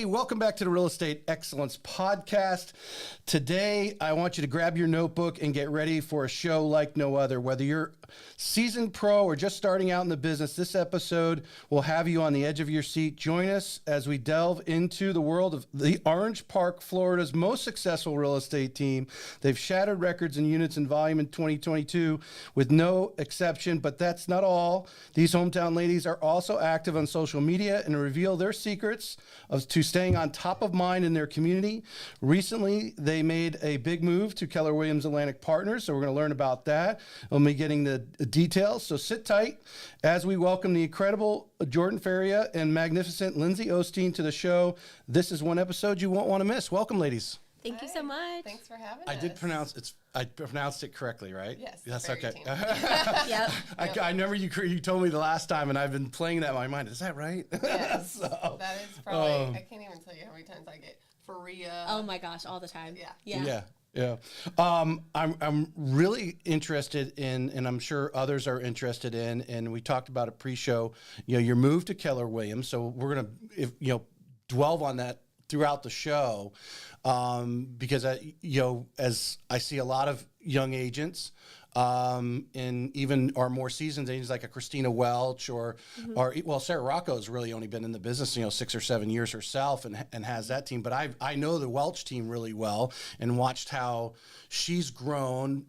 Welcome back to the Real Estate Excellence Podcast. Today, I want you to grab your notebook and get ready for a show like no other. Whether you're seasoned pro or just starting out in the business, this episode will have you on the edge of your seat. Join us as we delve into the world of the Orange Park, Florida's most successful real estate team. They've shattered records in units and volume in 2022 with no exception, but that's not all. These hometown ladies are also active on social media and reveal their secrets to staying on top of mind in their community. Recently, they made a big move to Keller Williams Atlantic Partners, so we're going to learn about that. We'll be getting the details, so sit tight as we welcome the incredible Jordan Féria and magnificent Lindsay Osteen to the show. This is one episode you won't want to miss. Welcome, ladies. Thank you so much. Thanks for having I us. pronounced it correctly, right? Yes. That's Féria okay. Yep. I remember you told me the last time, and I've been playing that in my mind. Is that right? Yes. So, that is probably, I can't even tell you how many times I get Féria. Oh my gosh, all the time. Yeah. I'm really interested in, and I'm sure others are interested in, and we talked about it pre-show, your move to Keller Williams. So we're going to, dwell on that throughout the show, because as I see a lot of young agents, and even our more seasoned agents like a Christina Welch or Sarah Rocco's really only been in the business 6 or 7 years herself and has that team. But I know the Welch team really well and watched how she's grown.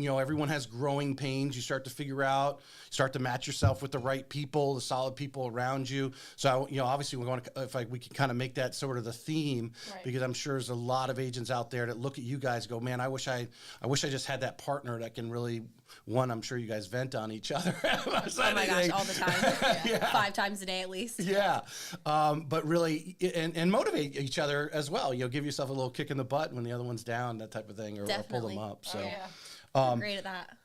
Everyone has growing pains. You start to figure out, start to match yourself with the right people, the solid people around you. So obviously we want to, if we can kind of make that sort of the theme, right, because I'm sure there's a lot of agents out there that look at you guys and go, man, I wish I just had that partner that can really, I'm sure you guys vent on each other. Oh my gosh, all the time. Yeah. 5 times a day at least. Yeah. But really, and motivate each other as well. Give yourself a little kick in the butt when the other one's down, that type of thing, or pull them up. So, I'm great at that.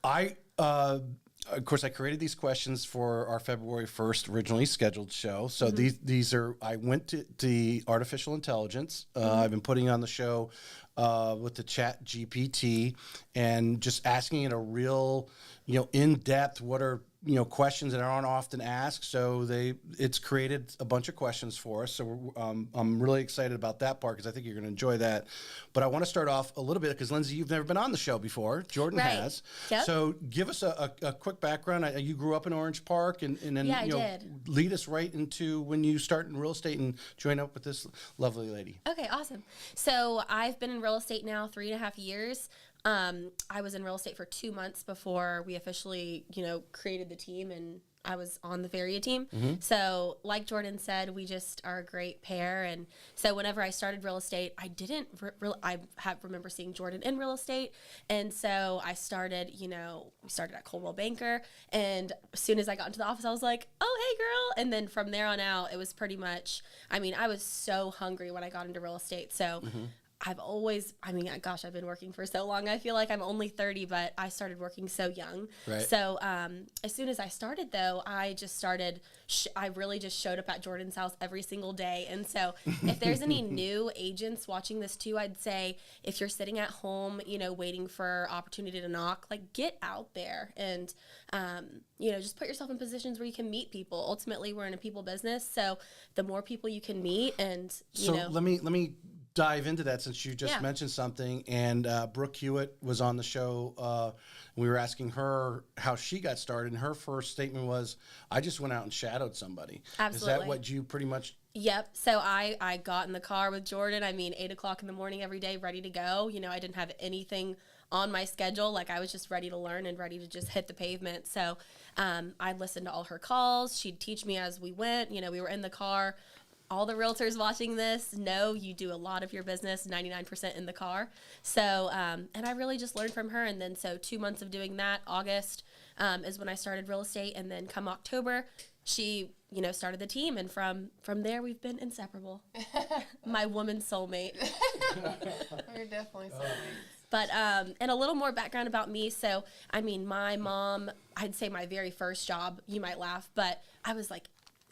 Of course, I created these questions for our February 1st originally scheduled show. So these are, I went to the artificial intelligence. I've been putting on the show with the Chat GPT and just asking it a real, in-depth, what are, questions that aren't often asked. So it's created a bunch of questions for us. So I'm really excited about that part because I think you're going to enjoy that. But I want to start off a little bit because, Lindsay, you've never been on the show before. Jordan has. Yep. So give us a quick background. You grew up in Orange Park and then did. Lead us right into when you start in real estate and join up with this lovely lady. Okay, awesome. So I've been in real estate now 3.5 years. I was in real estate for 2 months before we officially, created the team, and I was on the Féria team. So like Jordan said, we just are a great pair. And so whenever I started real estate, I didn't remember seeing Jordan in real estate. And so I started, we started at Coldwell Banker. And as soon as I got into the office, I was like, oh, hey girl. And then from there on out, it was pretty much, I was so hungry when I got into real estate. So I've been working for so long. I feel like I'm only 30, but I started working so young. Right. So as soon as I started, though, I really just showed up at Jordan's house every single day. And so if there's any new agents watching this too, I'd say if you're sitting at home, waiting for opportunity to knock, get out there and, just put yourself in positions where you can meet people. Ultimately, we're in a people business. So the more people you can meet and, let me dive into that since you just mentioned something. And Brooke Hewitt was on the show. We were asking her how she got started, and her first statement was, I just went out and shadowed somebody. Absolutely. Is that what you pretty much... Yep. So I got in the car with Jordan, 8 o'clock in the morning every day, ready to go. I didn't have anything on my schedule. I was just ready to learn and ready to just hit the pavement. So I'd listen to all her calls. She'd teach me as we went. We were in the car. All the realtors watching this know you do a lot of your business, 99% in the car. So, and I really just learned from her. And then, so 2 months of doing that, August is when I started real estate. And then come October, she, started the team. And from there, we've been inseparable. My woman soulmate. We're definitely soulmates. But, and a little more background about me. So, my mom, I'd say my very first job, you might laugh, but I was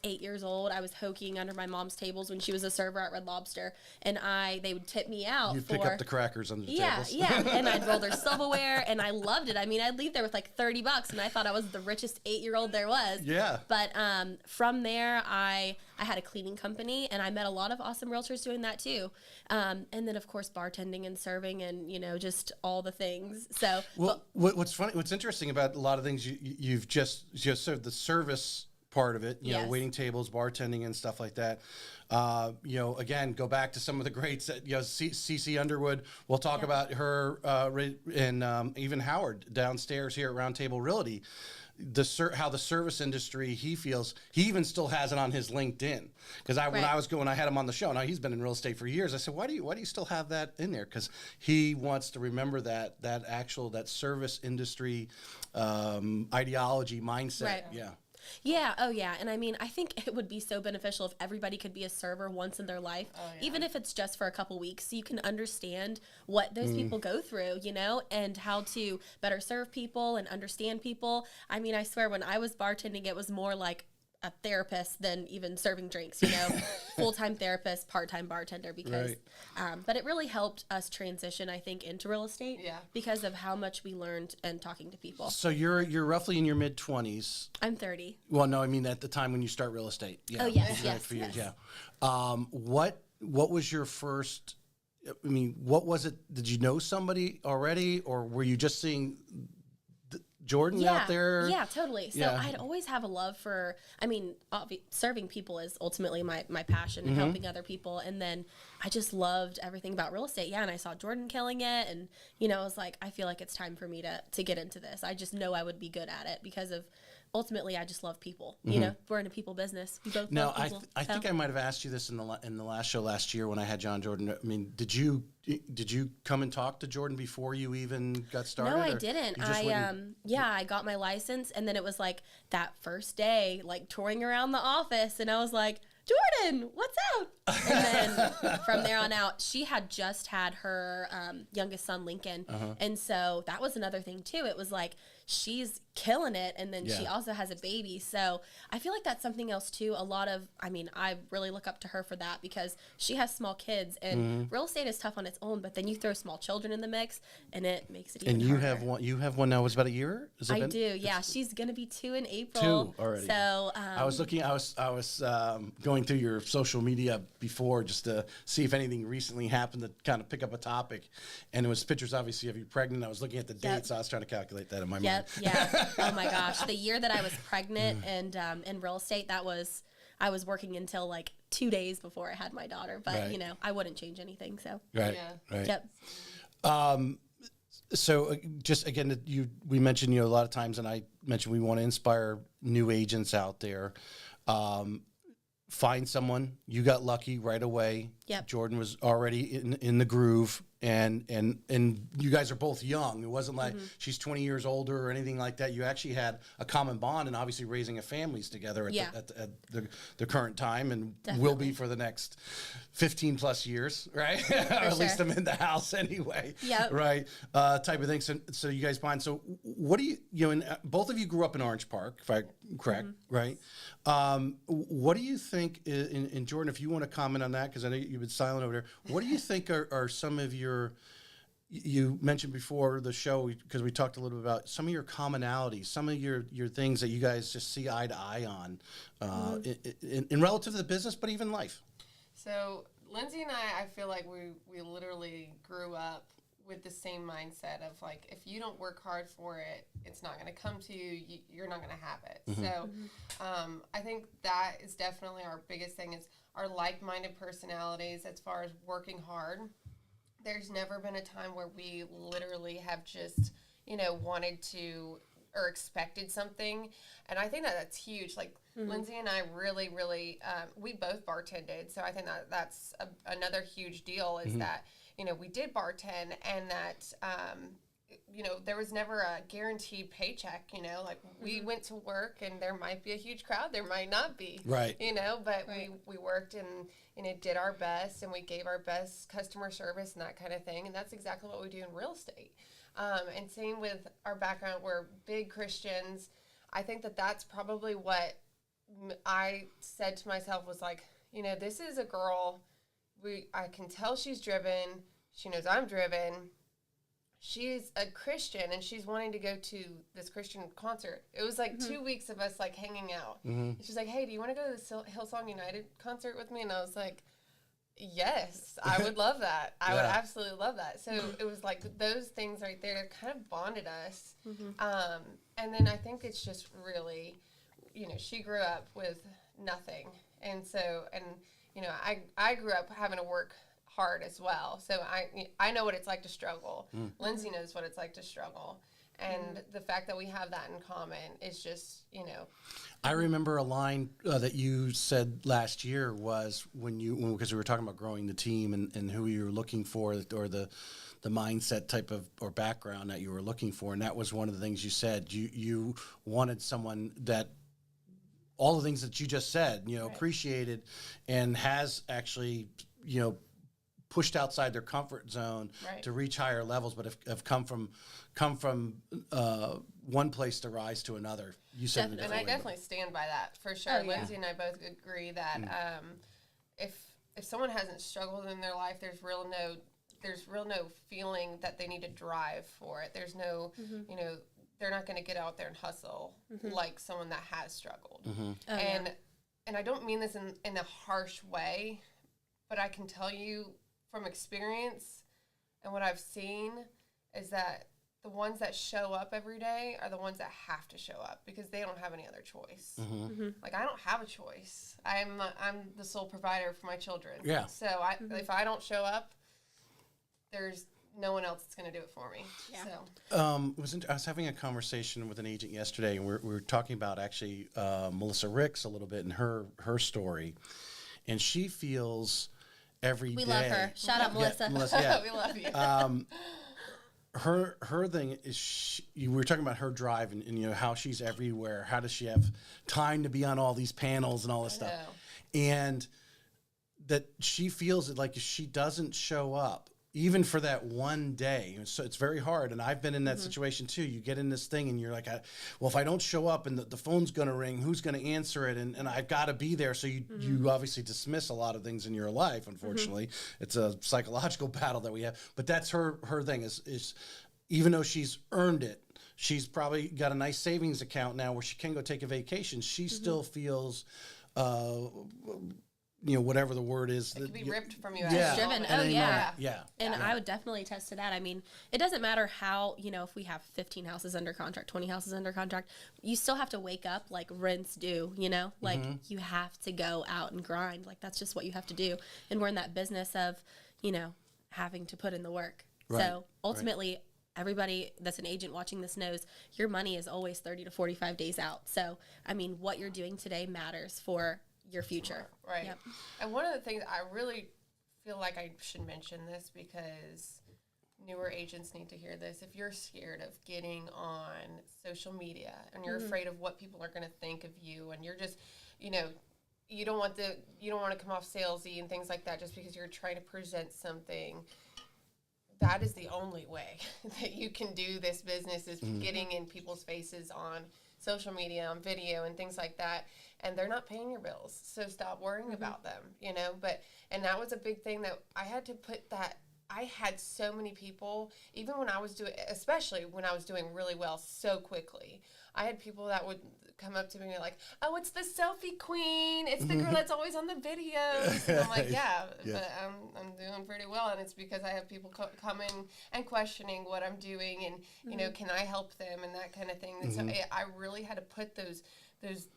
8 years old, I was hoking under my mom's tables when she was a server at Red Lobster, and they would tip me out. You'd pick up the crackers under the tables. Yeah, and I'd roll their silverware, and I loved it. I mean, I'd leave there with like $30, and I thought I was the richest 8-year-old there was. Yeah. But from there, I had a cleaning company, and I met a lot of awesome realtors doing that too. And then, of course, bartending and serving, and just all the things. So, well, what's funny, what's interesting about a lot of things you've just served the service part of it, Yes. waiting tables, bartending, and stuff like that. Again, go back to some of the greats that CC Underwood. We'll talk about her and even Howard downstairs here at Round Table Realty. How the service industry, he feels, he even still has it on his LinkedIn. Because when I was going, I had him on the show. Now he's been in real estate for years. I said, why do you still have that in there? Because he wants to remember that service industry ideology mindset. Right. Yeah. Yeah, oh yeah. And I mean, I think it would be so beneficial if everybody could be a server once in their life, even if it's just for a couple weeks, so you can understand what those people go through, and how to better serve people and understand people. I mean, I swear when I was bartending, it was more like a therapist than even serving drinks, full-time therapist, part-time bartender, because, but it really helped us transition, I think, into real estate because of how much we learned and talking to people. So you're roughly in your mid-20s. I'm 30. Well, no, I mean at the time when you start real estate. Yeah. Oh, yes, yes, For years, yes. yeah. What was your first, I mean, what was it? Did you know somebody already, or were you just seeing Jordan out there? Yeah, totally. So I'd always have a love for, serving people is ultimately my passion and helping other people. And then I just loved everything about real estate. Yeah. And I saw Jordan killing it. And, I was like, I feel like it's time for me to get into this. I just know I would be good at it because of, ultimately, I just love people. We're in a people business. We both love people. I think I might have asked you this in the last show last year when I had John Jordan. I mean, did you come and talk to Jordan before you even got started? No, I didn't. I got my license, and then it was like that first day, like touring around the office, and I was like, Jordan, what's up? And then from there on out, she had just had her youngest son, Lincoln. And so that was another thing, too. It was like, she's killing it. And then she also has a baby. So I feel like that's something else, too. I really look up to her for that because she has small kids. And real estate is tough on its own. But then you throw small children in the mix, and it makes it even harder. And you have one now. Was about a year? I do. Yeah, she's gonna be 2 in April. 2 already. So I was looking. I was going through your social media before just to see if anything recently happened to kind of pick up a topic, and it was pictures, obviously, of you pregnant. I was looking at the dates. So I was trying to calculate that in my mind. Yeah. Oh my gosh, the year that I was pregnant and in real estate, I was working until like 2 days before I had my daughter. But I wouldn't change anything. So right. Yep. So just again, we mentioned a lot of times, and I mentioned we want to inspire new agents out there. Find someone. You got lucky right away. Yep. Jordan was already in the groove, and you guys are both young. It wasn't like she's 20 years older or anything like that. You actually had a common bond, and obviously raising a families together at the current time, and will be for the next 15 plus years, right? Or at least I'm in the house anyway. Yep. Right. Type of thing. So you guys bond. So what do you and both of you grew up in Orange Park, if I'm correct, right? What do you think, in Jordan, if you want to comment on that, because I know you've been silent over there, what do you think are some of you mentioned before the show, because we talked a little bit about some of your commonalities, some of your things that you guys just see eye to eye on in relative to the business, but even life? So Lindsay and I feel like we literally grew up with the same mindset of like, if you don't work hard for it, it's not going to come to you. You're not going to have it. So I think that is definitely our biggest thing is our like-minded personalities as far as working hard. There's never been a time where we literally have just, wanted to or expected something. And I think that's huge. Like Lindsay and I really, really, we both bartended. So I think that's another huge deal is that, we did bartend and that, there was never a guaranteed paycheck, like we went to work and there might be a huge crowd, there might not be, right? But we worked and, did our best and we gave our best customer service and that kind of thing. And that's exactly what we do in real estate. And same with our background, we're big Christians. I think that's probably what I said to myself was like, you know, this is a girl. I can tell she's driven. She knows I'm driven. She's a Christian, and she's wanting to go to this Christian concert. It was like 2 weeks of us like hanging out. And she's like, hey, do you want to go to the Hillsong United concert with me? And I was like, yes, I would love that. I would absolutely love that. So it was like those things right there kind of bonded us. And then I think it's just really, you know, she grew up with nothing. And so, and, you know, I grew up having to work hard as well. So I know what it's like to struggle. Lindsay knows what it's like to struggle. And the fact that we have that in common is just, you know. I remember a line that you said last year was because we were talking about growing the team and who you were looking for, or the mindset type of or background that you were looking for. And that was one of the things you said. You wanted someone that all the things that you just said, you know, appreciated and has actually, you know, pushed outside their comfort zone to reach higher levels, but have come from one place to rise to another. You said, and I definitely stand by that for sure. Oh, Lindsay and I both agree that if someone hasn't struggled in their life, there's real no feeling that they need to drive for it. There's no, you know, they're not going to get out there and hustle like someone that has struggled. And I don't mean this in a harsh way, but I can tell you from experience and what I've seen is that the ones that show up every day are the ones that have to show up because they don't have any other choice. Like, I don't have a choice. I'm the sole provider for my children. Yeah. So if I don't show up, there's no one else that's going to do it for me. Yeah. So. I was having a conversation with an agent yesterday, and we were talking about actually Melissa Ricks a little bit and her story, and she feels every day. We love her. Shout out, Melissa. Melissa, we love you. Her thing is we were talking about her drive and you know how she's everywhere. How does she have time to be on all these panels and all this stuff? And that she feels it like if she doesn't show up, even for that one day, so it's very hard. And I've been in that situation too. You get in this thing and you're like, well, if I don't show up and the phone's going to ring, who's going to answer it? And I've got to be there. So you obviously dismiss a lot of things in your life. Unfortunately, it's a psychological battle that we have. But that's her thing is even though she's earned it, she's probably got a nice savings account now where she can go take a vacation. She still feels, you know, whatever the word is. It can be ripped from you. Yeah. Driven. Oh, yeah. Yeah. And I would definitely attest to that. I mean, it doesn't matter how, you know, if we have 15 houses under contract, 20 houses under contract, you still have to wake up like rents do, you know? Like, you have to go out and grind. Like, that's just what you have to do. And we're in that business of, you know, having to put in the work. Right. So, ultimately, everybody that's an agent watching this knows your money is always 30 to 45 days out. So, I mean, what you're doing today matters for your future. Right. Yep. And one of the things I really feel like I should mention this because newer agents need to hear this. If you're scared of getting on social media and you're afraid of what people are going to think of you and you're just, you know, you don't want to come off salesy and things like that just because you're trying to present something, that is the only way that you can do this business is getting in people's faces on social media, on video and things like that, and they're not paying your bills, so stop worrying about them, you know. And that was a big thing that I had to put that. I had so many people, even when I was doing, especially when I was doing really well so quickly, I had people that would come up to me and be like, oh, it's the selfie queen, it's the girl that's always on the videos. And I'm like, but I'm doing pretty well, and it's because I have people coming and questioning what I'm doing, and you know, can I help them and that kind of thing. And so I really had to put those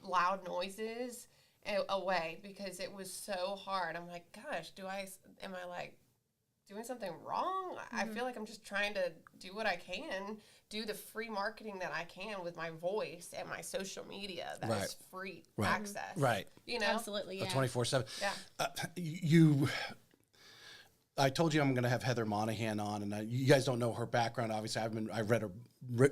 loud noises away because it was so hard. I'm like, gosh, am I like doing something wrong? I feel like I'm just trying to do what I can, do the free marketing that I can with my voice and my social media that is free access. Right. You know? Absolutely, yeah. 24/7. Yeah. I told you I'm going to have Heather Monahan on, and you guys don't know her background. Obviously, I've read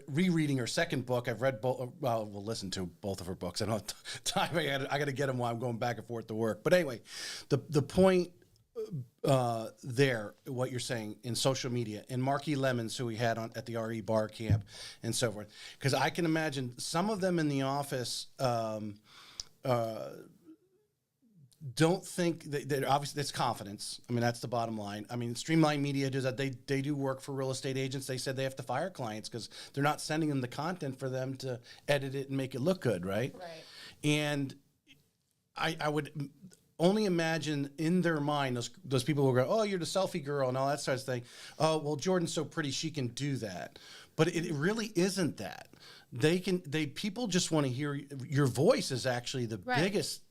rereading her second book. I've read we'll listen to both of her books. I don't have time. I got to get them while I'm going back and forth to work. But anyway, the point there, what you're saying in social media, and Marky Lemons, who we had on at the RE Bar Camp and so forth, because I can imagine some of them in the office, don't think that obviously that's confidence. I mean, that's the bottom line. I mean, Streamline Media does that. They do work for real estate agents. They said they have to fire clients because they're not sending them the content for them to edit it and make it look good, right? Right. And I would only imagine in their mind those people will go, oh, you're the selfie girl and all that sort of thing. Oh, well, Jordan's so pretty, she can do that. But it really isn't that. People just want to hear your voice is actually the biggest,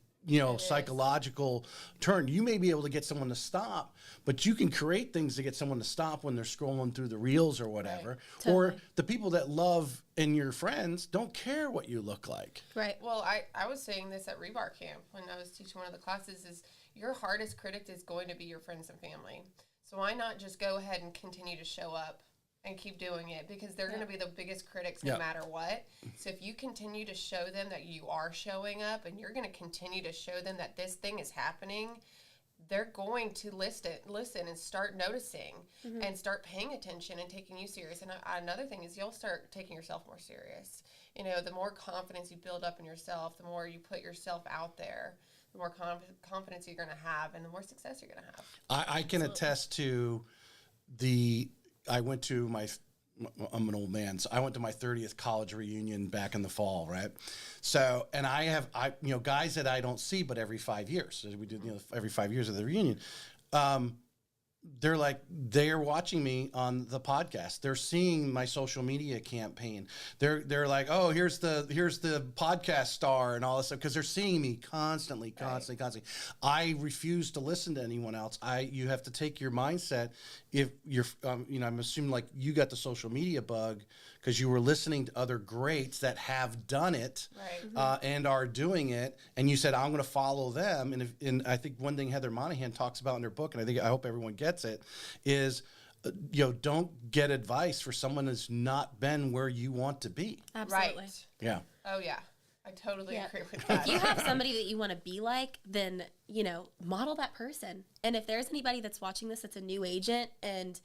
psychological turn. You may be able to get someone to stop, but you can create things to get someone to stop when they're scrolling through the reels or whatever. Right. Totally. Or the people that love and your friends don't care what you look like. Right. Well, I was saying this at Rebar Camp when I was teaching one of the classes is your hardest critic is going to be your friends and family. So why not just go ahead and continue to show up and keep doing it, because they're going to be the biggest critics no matter what. So if you continue to show them that you are showing up and you're going to continue to show them that this thing is happening, they're going to listen and start noticing and start paying attention and taking you serious. And another thing is you'll start taking yourself more serious. The more confidence you build up in yourself, the more you put yourself out there, the more confidence you're going to have and the more success you're going to have. I can attest to I'm an old man, so I went to my 30th college reunion back in the fall, right? So, and I have guys that I don't see but every 5 years. So we do every 5 years of the reunion. They're watching me on the podcast. They're seeing my social media campaign. They're like, oh, here's the podcast star and all this stuff, because they're seeing me constantly. I refuse to listen to anyone else. You have to take your mindset. If you're, I'm assuming like you got the social media bug because you were listening to other greats that have done it, and are doing it, and you said, I'm going to follow them. And I think one thing Heather Monahan talks about in her book, and I hope everyone gets it, is don't get advice for someone that's not been where you want to be. Absolutely. Right. Yeah. Oh yeah. I totally agree with that. If you have somebody that you want to be like, then, model that person. And if there's anybody that's watching this that's a new agent and,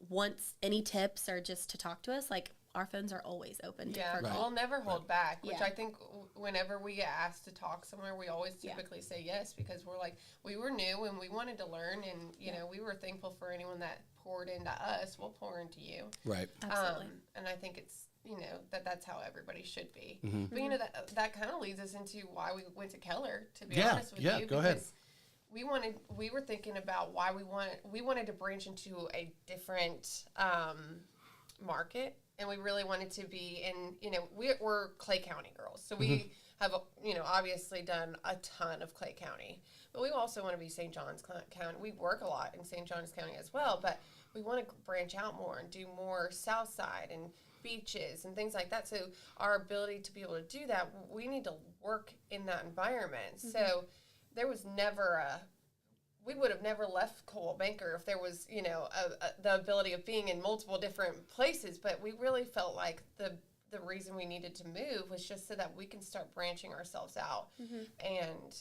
wants any tips or just to talk to us, like, our phones are always open. We'll never hold back, which I think whenever we get asked to talk somewhere, we always typically say yes, because we're like, we were new and we wanted to learn, and, we were thankful for anyone that poured into us. We'll pour into you. Right. Absolutely. And I think it's, that's how everybody should be. Mm-hmm. But, that kind of leads us into why we went to Keller, to be honest with you. Yeah, go ahead. We were thinking about why we wanted to branch into a different market, and we really wanted to be in, we're Clay County girls. So we have, obviously done a ton of Clay County, but we also want to be St. Johns County. We work a lot in St. Johns County as well, but we want to branch out more and do more South Side and beaches and things like that. So our ability to be able to do that, we need to work in that environment. So there was never we would have never left Coldwell Banker if there was, the ability of being in multiple different places. But we really felt like the reason we needed to move was just so that we can start branching ourselves out and,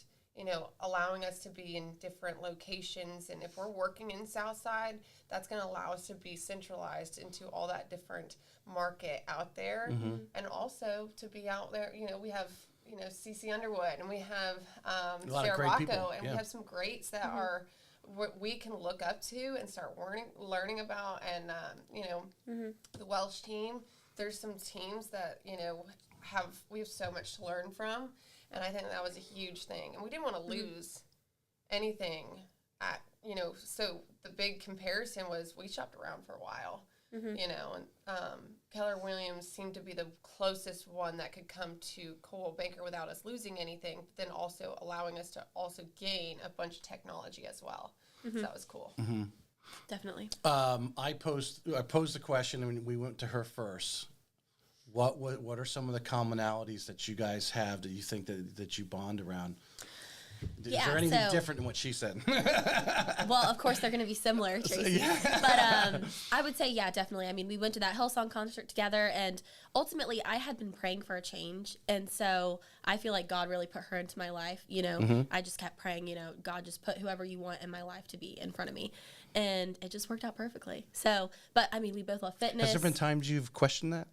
allowing us to be in different locations. And if we're working in Southside, that's going to allow us to be centralized into all that different market out there. And also to be out there, we have, CC Underwood, and we have Sarah Rocco, and we have some greats that are what we can look up to and start learning about. And, the Welsh team, there's some teams that, we have so much to learn from. And I think that was a huge thing. And we didn't want to lose anything so the big comparison was we shopped around for a while, and Keller Williams seemed to be the closest one that could come to Coldwell Banker without us losing anything, but then also allowing us to also gain a bunch of technology as well. So that was cool. Definitely. I posed the question, and we went to her first. What are some of the commonalities that you guys have that you think that you bond around? Is there anything different than what she said? Well, of course, they're going to be similar, Tracy. But I would say, definitely. I mean, we went to that Hillsong concert together, and ultimately, I had been praying for a change. And so I feel like God really put her into my life. I just kept praying, God, just put whoever you want in my life to be in front of me. And it just worked out perfectly. So, but I mean, we both love fitness. Has there been times you've questioned that?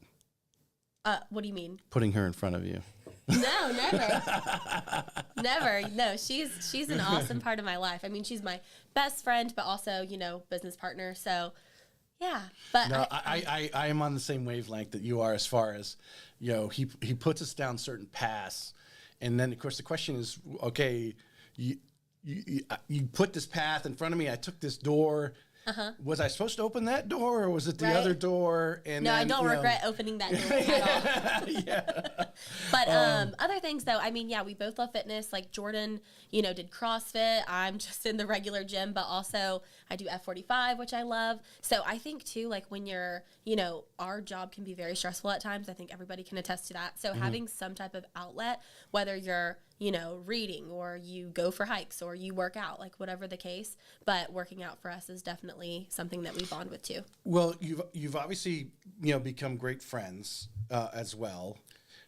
What do you mean? Putting her in front of you. No, never. Never. No, she's an awesome part of my life. I mean, she's my best friend, but also, business partner. So, yeah. But No, I am on the same wavelength that you are as far as, he puts us down certain paths. And then, of course, the question is, okay, you put this path in front of me. I took this door. Was I supposed to open that door, or was it the Right. other door? And no, then, I don't regret opening that door at all. Yeah. But other things, though, I mean, yeah, we both love fitness. Like Jordan, did CrossFit. I'm just in the regular gym, but also I do F45, which I love. So I think, too, like when you're, our job can be very stressful at times. I think everybody can attest to that. So having some type of outlet, whether you're, reading or you go for hikes or you work out, like whatever the case, but working out for us is definitely something that we bond with, too. Well, you've obviously, become great friends as well.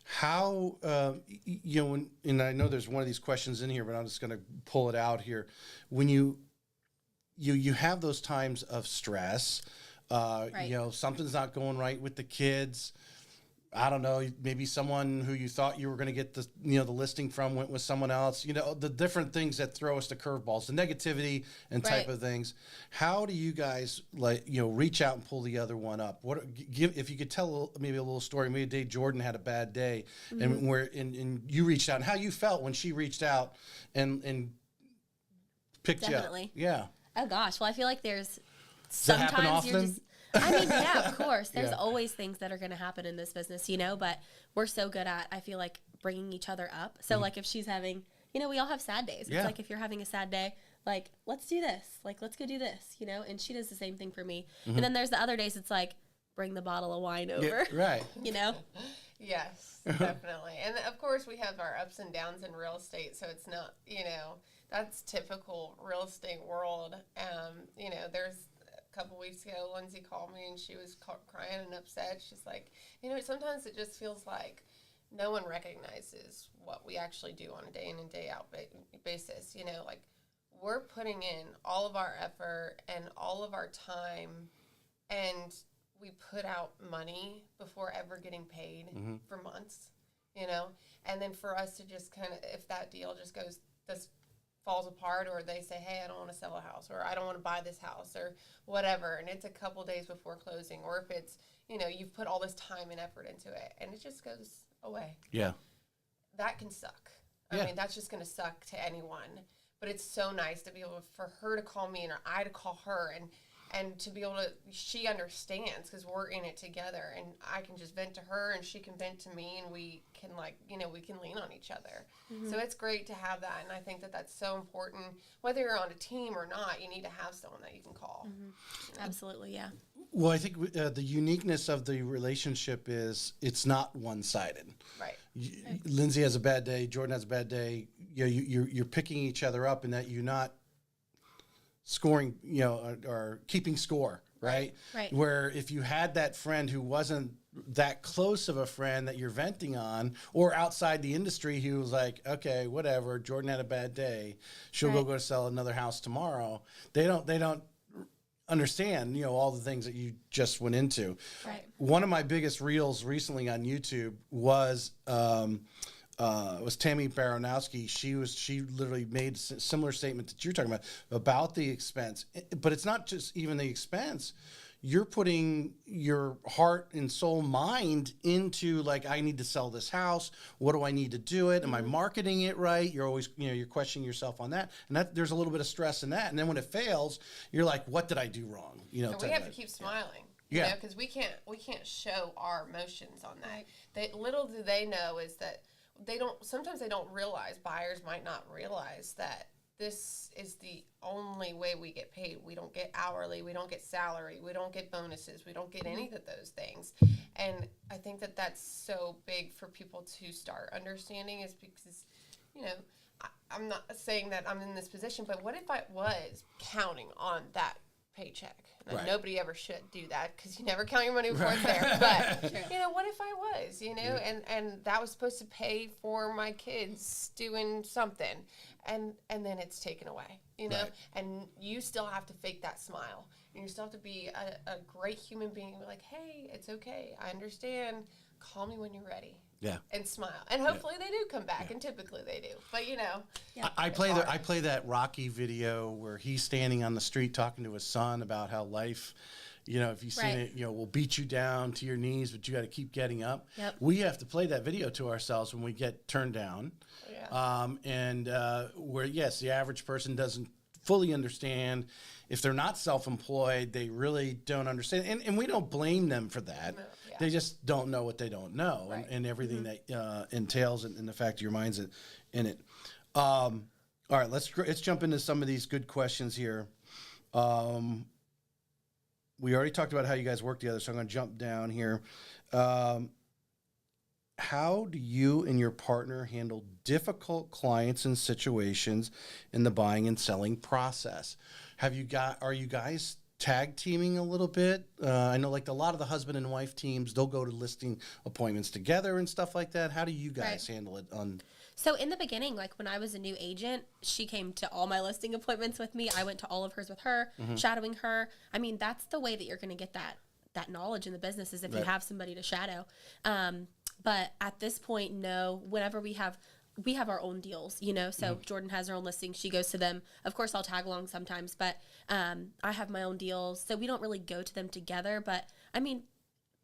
How, and I know there's one of these questions in here, but I'm just going to pull it out here. When you have those times of stress, Right. Something's not going right with the kids. I don't know, maybe someone who you thought you were going to get the listing from went with someone else, the different things that throw us the curveballs, the negativity and type Right. of things. How do you guys reach out and pull the other one up? If you could tell maybe a little story, maybe a day Jordan had a bad day and and you reached out and how you felt when she reached out and picked Definitely. you up. Yeah. Oh, gosh. Well, I feel like there's that happen sometimes you're often? just. I mean, yeah, of course. There's Yeah. always things that are going to happen in this business, but we're so good at, I feel like, bringing each other up. So, like, if she's having, we all have sad days. Yeah. It's like if you're having a sad day, like, let's do this. Like, let's go do this, and she does the same thing for me. And then there's the other days it's like, bring the bottle of wine over, Yeah, right. Yes, definitely. And of course, we have our ups and downs in real estate, so it's not, that's typical real estate world. There's a couple weeks ago, Lindsay called me and she was crying and upset. She's like, sometimes it just feels like no one recognizes what we actually do on a day in and day out basis. Like we're putting in all of our effort and all of our time, and we put out money before ever getting paid for months, and then for us to just kind of, if that deal just falls apart, or they say, hey, I don't want to sell a house, or I don't want to buy this house, or whatever, and it's a couple days before closing, or if it's, you've put all this time and effort into it, and it just goes away. Yeah. That can suck. Yeah. I mean, that's just going to suck to anyone. But it's so nice to be able for her to call me or I to call her, and to be able to, she understands because we're in it together, and I can just vent to her and she can vent to me, and we can we can lean on each other. So it's great to have that, and I think that that's so important. Whether you're on a team or not, you need to have someone that you can call. Absolutely, yeah. Well, I think the uniqueness of the relationship is it's not one-sided. Right. Lindsay has a bad day, Jordan has a bad day. You're picking each other up, and that you're not scoring, or keeping score, right? Right. Where if you had that friend who wasn't that close of a friend that you're venting on, or outside the industry who was like, okay, whatever, Jordan had a bad day, she'll Right. go sell another house tomorrow. They don't understand, all the things that you just went into. Right. One of my biggest reels recently on YouTube was Tammy Baronowski. She literally made a similar statement that you're talking about the expense, but it's not just even the expense. You're putting your heart and soul, mind into like, I need to sell this house. What do I need to do it? Am I marketing it right? You're always, you're questioning yourself on that. And that there's a little bit of stress in that. And then when it fails, you're like, what did I do wrong? And we have to keep smiling. Yeah. Because we can't show our emotions on that. Little do they know is that sometimes they don't realize, buyers might not realize that this is the only way we get paid. We don't get hourly, we don't get salary, we don't get bonuses, we don't get any of those things. And I think that that's so big for people to start understanding, is because, I'm not saying that I'm in this position, but what if I was counting on that paycheck? And Right. nobody ever should do that, because you never count your money before it's there. But, what if I was, and that was supposed to pay for my kids doing something, and then it's taken away, Right. and you still have to fake that smile. And you still have to be a great human being, like, hey, it's okay. I understand. Call me when you're ready. Yeah. and smile. And hopefully they do come back, and typically they do. But, you know. Yeah. I play that Rocky video where he's standing on the street talking to his son about how life, you know, if you've seen it, you know, will beat you down to your knees, but you got to keep getting up. Yep. We have to play that video to ourselves when we get turned down. Yeah. Where, yes, the average person doesn't fully understand. If they're not self-employed, they really don't understand. And we don't blame them for that. No, yeah. They just don't know what they don't know, Right. and everything that entails and the fact your mind's in it. All right, let's jump into some of these good questions here. We already talked about how you guys work together, so I'm going to jump down here. How do you and your partner handle difficult clients and situations in the buying and selling process? Are you guys tag teaming a little bit? I know like a lot of the husband and wife teams, they'll go to listing appointments together and stuff like that. How do you guys handle it So in the beginning, like when I was a new agent, she came to all my listing appointments with me. I went to all of hers with her, shadowing her. I mean, that's the way that you're going to get that knowledge in the business, is if you have somebody to shadow. But at this point, no. Whenever we have our own deals, you know. So Jordan has her own listings. She goes to them. Of course, I'll tag along sometimes, but I have my own deals. So we don't really go to them together. But I mean,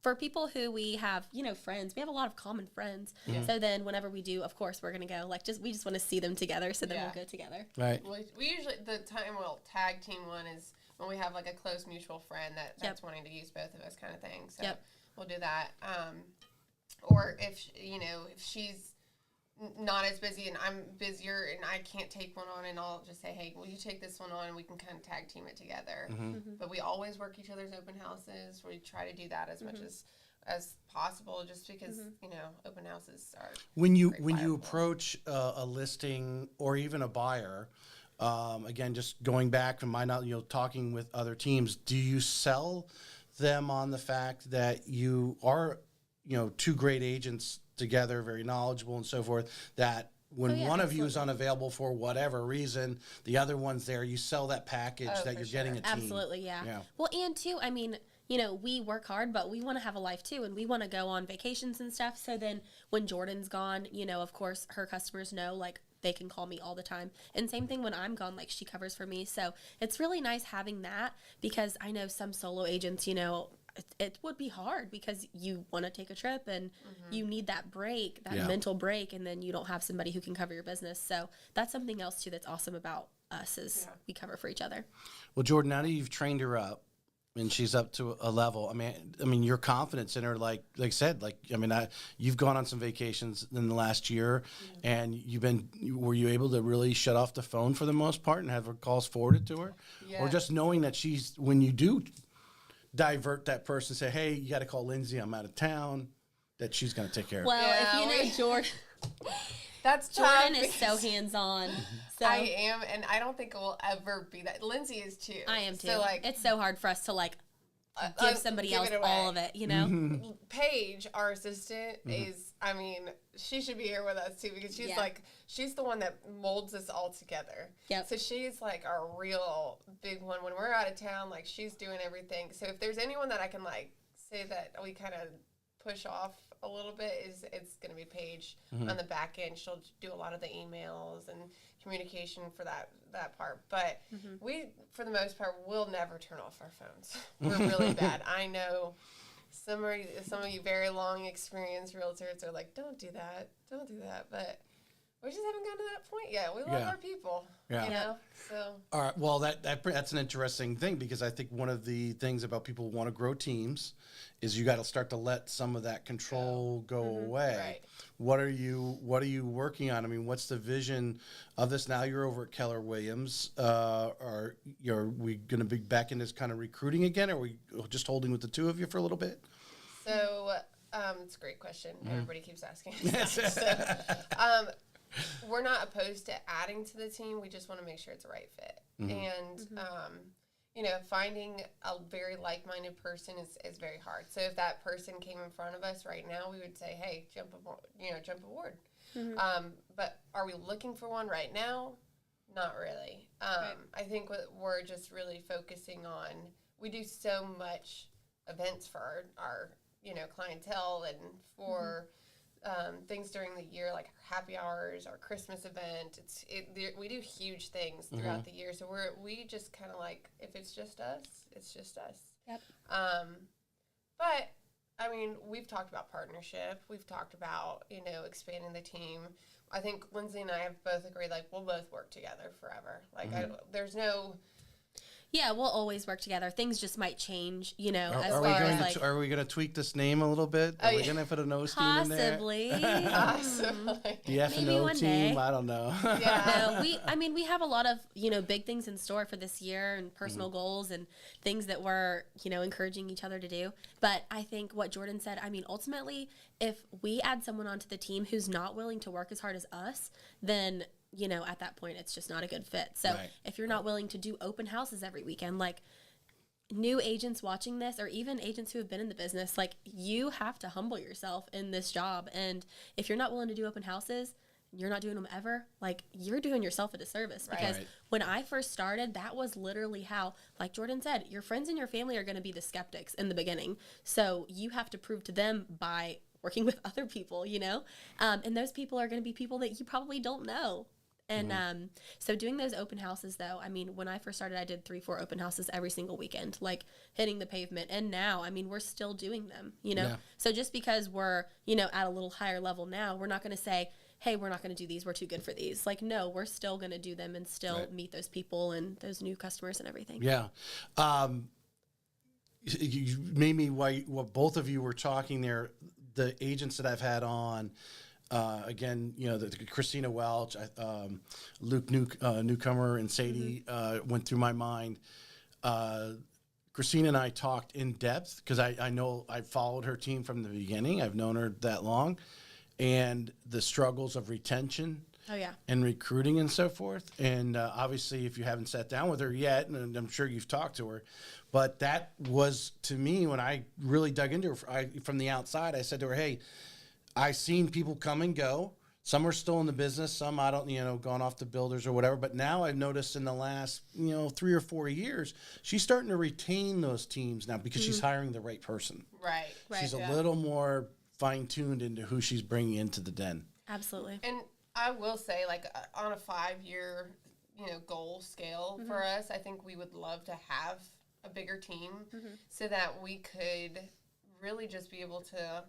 for people who we have, you know, friends, we have a lot of common friends. So then whenever we do, of course, we're going to go, like, we just want to see them together. So then we'll go together. Right. We usually, the time we'll tag team one is when we have like a close mutual friend that's wanting to use both of us, kind of thing. So we'll do that. Or if she's not as busy and I'm busier and I can't take one on, and I'll just say, hey, will you take this one on, and we can kind of tag team it together. But we always work each other's open houses. We try to do that as much as possible, just because you know, open houses are when you approach a listing or even a buyer. Again, just going back from my knowledge, you know, talking with other teams, do you sell them on the fact that you are, you know, two great agents together, very knowledgeable and so forth, that when one of you is unavailable for whatever reason, the other one's there, you sell that package that you're getting a team? Absolutely, yeah. Well, and too, I mean, you know, we work hard, but we want to have a life too, and we want to go on vacations and stuff. So then when Jordan's gone, you know, of course, her customers know, like, they can call me all the time. And same thing when I'm gone, like, she covers for me. So it's really nice having that, because I know some solo agents, you know, it would be hard because you want to take a trip and you need that break, that mental break, and then you don't have somebody who can cover your business. So that's something else too that's awesome about us, is we cover for each other. Well, Jordan, now that you've trained her up and she's up to a level, I mean, your confidence in her, like I said, you've gone on some vacations in the last year, and were you able to really shut off the phone for the most part and have her calls forwarded to her? Or just knowing that when you do divert that person, say, hey, you got to call Lindsay, I'm out of town, that she's going to take care of it. Well, if you know Jordan, Jordan is so hands-on. So I am, and I don't think it will ever be that. Lindsay is too. I am too. So, like, it's so hard for us to, like, give somebody else all of it, you know? Paige, our assistant, is, I mean, she should be here with us too, because she's like, she's the one that molds us all together. Yep. So she's like our real big one. When we're out of town, like, she's doing everything. So if there's anyone that I can, like, say that we kind of push off a little bit, it's going to be Paige on the back end. She'll do a lot of the emails and communication for that part. But we, for the most part, will never turn off our phones. We're really bad. I know some of you very long experienced realtors are like, don't do that. But we just haven't gotten to that point yet. We love our people. Yeah. You know? So. All right. Well, that's an interesting thing, because I think one of the things about people who want to grow teams is you got to start to let some of that control go away. Right. What are you working on? I mean, what's the vision of this? Now you're over at Keller Williams. Are we going to be back in this kind of recruiting again? Or are we just holding with the two of you for a little bit? So it's a great question. Everybody keeps asking. We're not opposed to adding to the team. We just want to make sure it's a right fit. And, you know, finding a very like-minded person is very hard. So if that person came in front of us right now, we would say, hey, jump aboard. But are we looking for one right now? Not really. I think what we're just really focusing on, we do so much events for our you know, clientele and for things during the year, like our happy hours, our Christmas event. We do huge things throughout the year. So we just kind of like, if it's just us, it's just us. Yep. But I mean, we've talked about partnership. We've talked about, expanding the team. I think Lindsay and I have both agreed, like, we'll both work together forever. Like, there's no... Yeah, we'll always work together. Things just might change, as Are far as like... Are we going to tweak this name a little bit? Are we going to put an O team in there? Possibly. The F and Maybe O one team? day. I don't know. No, we have a lot of, big things in store for this year and personal goals and things that we're, encouraging each other to do. But I think what Jordan said, ultimately, if we add someone onto the team who's not willing to work as hard as us, then at that point, it's just not a good fit. So if you're not willing to do open houses every weekend, like new agents watching this, or even agents who have been in the business, like you have to humble yourself in this job. And if you're not willing to do open houses, you're not doing them ever, like you're doing yourself a disservice. Because when I first started, that was literally how, like Jordan said, your friends and your family are going to be the skeptics in the beginning. So you have to prove to them by working with other people, and those people are going to be people that you probably don't know. And so doing those open houses, though, when I first started, I did 3-4 open houses every single weekend, like hitting the pavement. And now, we're still doing them, Yeah. So just because we're, at a little higher level now, we're not going to say, hey, we're not going to do these. We're too good for these. Like, no, we're still going to do them and still meet those people and those new customers and everything. Yeah. You made me, while both of you were talking there, the agents that I've had on, again, the Christina Welch, Luke Newcomer, and Sadie went through my mind. Christina and I talked in depth because I know I followed her team from the beginning. I've known her that long, and the struggles of retention. Oh, yeah. And recruiting and so forth. And obviously, if you haven't sat down with her yet, and I'm sure you've talked to her, but that was, to me, when I really dug into her from the outside, I said to her, hey, I've seen people come and go. Some are still in the business. Some I don't, gone off to builders or whatever. But now I've noticed in the last, 3 or 4 years, she's starting to retain those teams now because she's hiring the right person. Right. She's a little more fine-tuned into who she's bringing into the den. Absolutely. And I will say, like, on a 5-year, goal scale for us, I think we would love to have a bigger team so that we could really just be able to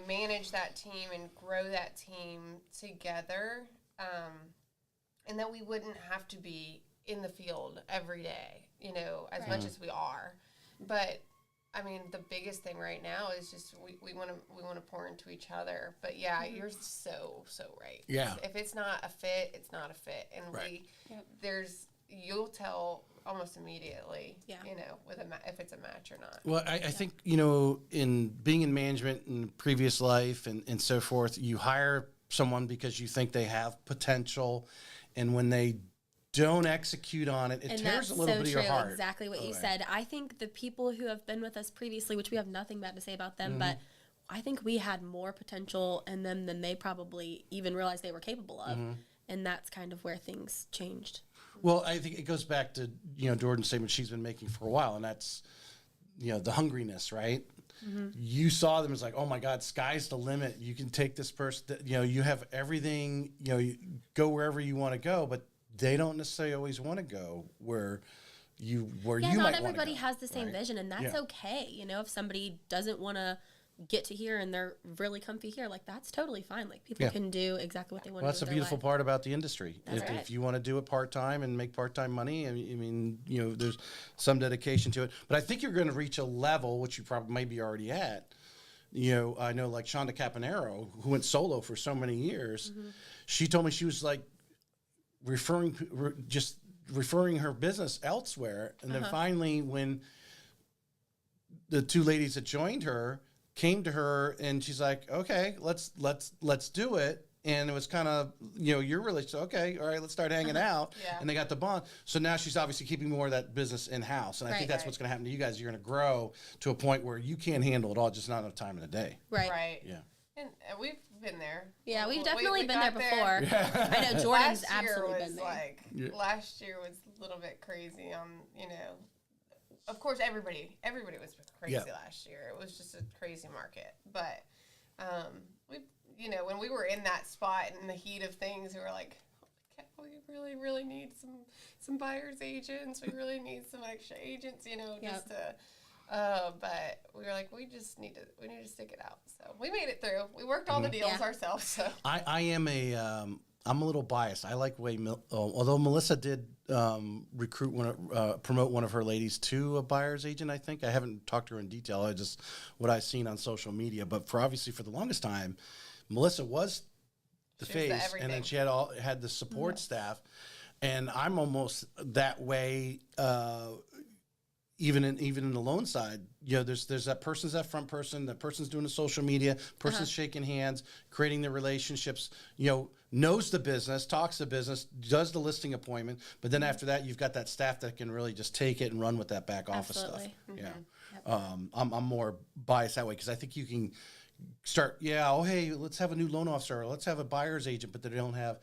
manage that team and grow that team together, and that we wouldn't have to be in the field every day, as much as we are. But the biggest thing right now is just we want to pour into each other. But yeah, you're so right. Yeah. If it's not a fit, it's not a fit, and you'll tell almost immediately, if it's a match or not. Well, I think, in being in management in previous life and so forth, you hire someone because you think they have potential. And when they don't execute on it, it tears a little bit of your heart. Exactly what you said. I think the people who have been with us previously, which we have nothing bad to say about them, but I think we had more potential in them than they probably even realized they were capable of. And that's kind of where things changed. Well, I think it goes back to, Jordan's statement she's been making for a while, and that's, the hungriness, right? You saw them as like, oh my God, sky's the limit. You can take this person, you have everything, you go wherever you want to go, but they don't necessarily always want to go where you not everybody has the same vision, and that's okay. If somebody doesn't want to get to here and they're really comfy here, like that's totally fine. Like people can do exactly what they want to do. That's the beautiful part about the industry. That's If you want to do it part-time and make part-time money, there's some dedication to it. But I think you're going to reach a level, which you probably maybe already at. I know like Shonda Caponero, who went solo for so many years, she told me she was like referring her business elsewhere. And then finally, when the two ladies that joined her came to her, and she's like, okay, let's do it. And it was kind of, you're really, okay, all right, let's start hanging out. And they got the bond. So now she's obviously keeping more of that business in-house. And I think that's what's going to happen to you guys. You're going to grow to a point where you can't handle it all, just not enough time in the day. Right. Yeah. And we've been there. Yeah, we've definitely been there before. Yeah. I know Jordan's absolutely been there. Last year was a little bit crazy on, of course, everybody was crazy last year. It was just a crazy market. But we, you know, when we were in that spot in the heat of things, we were like, we really, really need some buyer's agents. We really need some extra agents, you know, just to. But we were like, we need to stick it out. So we made it through. We worked all the deals ourselves. So I am I'm a little biased. I like the way, although Melissa did promote one of her ladies to a buyer's agent. I think I haven't talked to her in detail. I just what I've seen on social media. But for the longest time, Melissa was the face, and then she had the support staff, and I'm almost that way. Even in the loan side, you know, there's that person's that front person, that person's doing the social media, person's shaking hands, creating the relationships, you know, knows the business, talks the business, does the listing appointment, but then after that, you've got that staff that can really just take it and run with that back office stuff. Yeah, I'm more biased that way because I think you can start. Yeah, oh hey, let's have a new loan officer, or let's have a buyer's agent, but they don't have.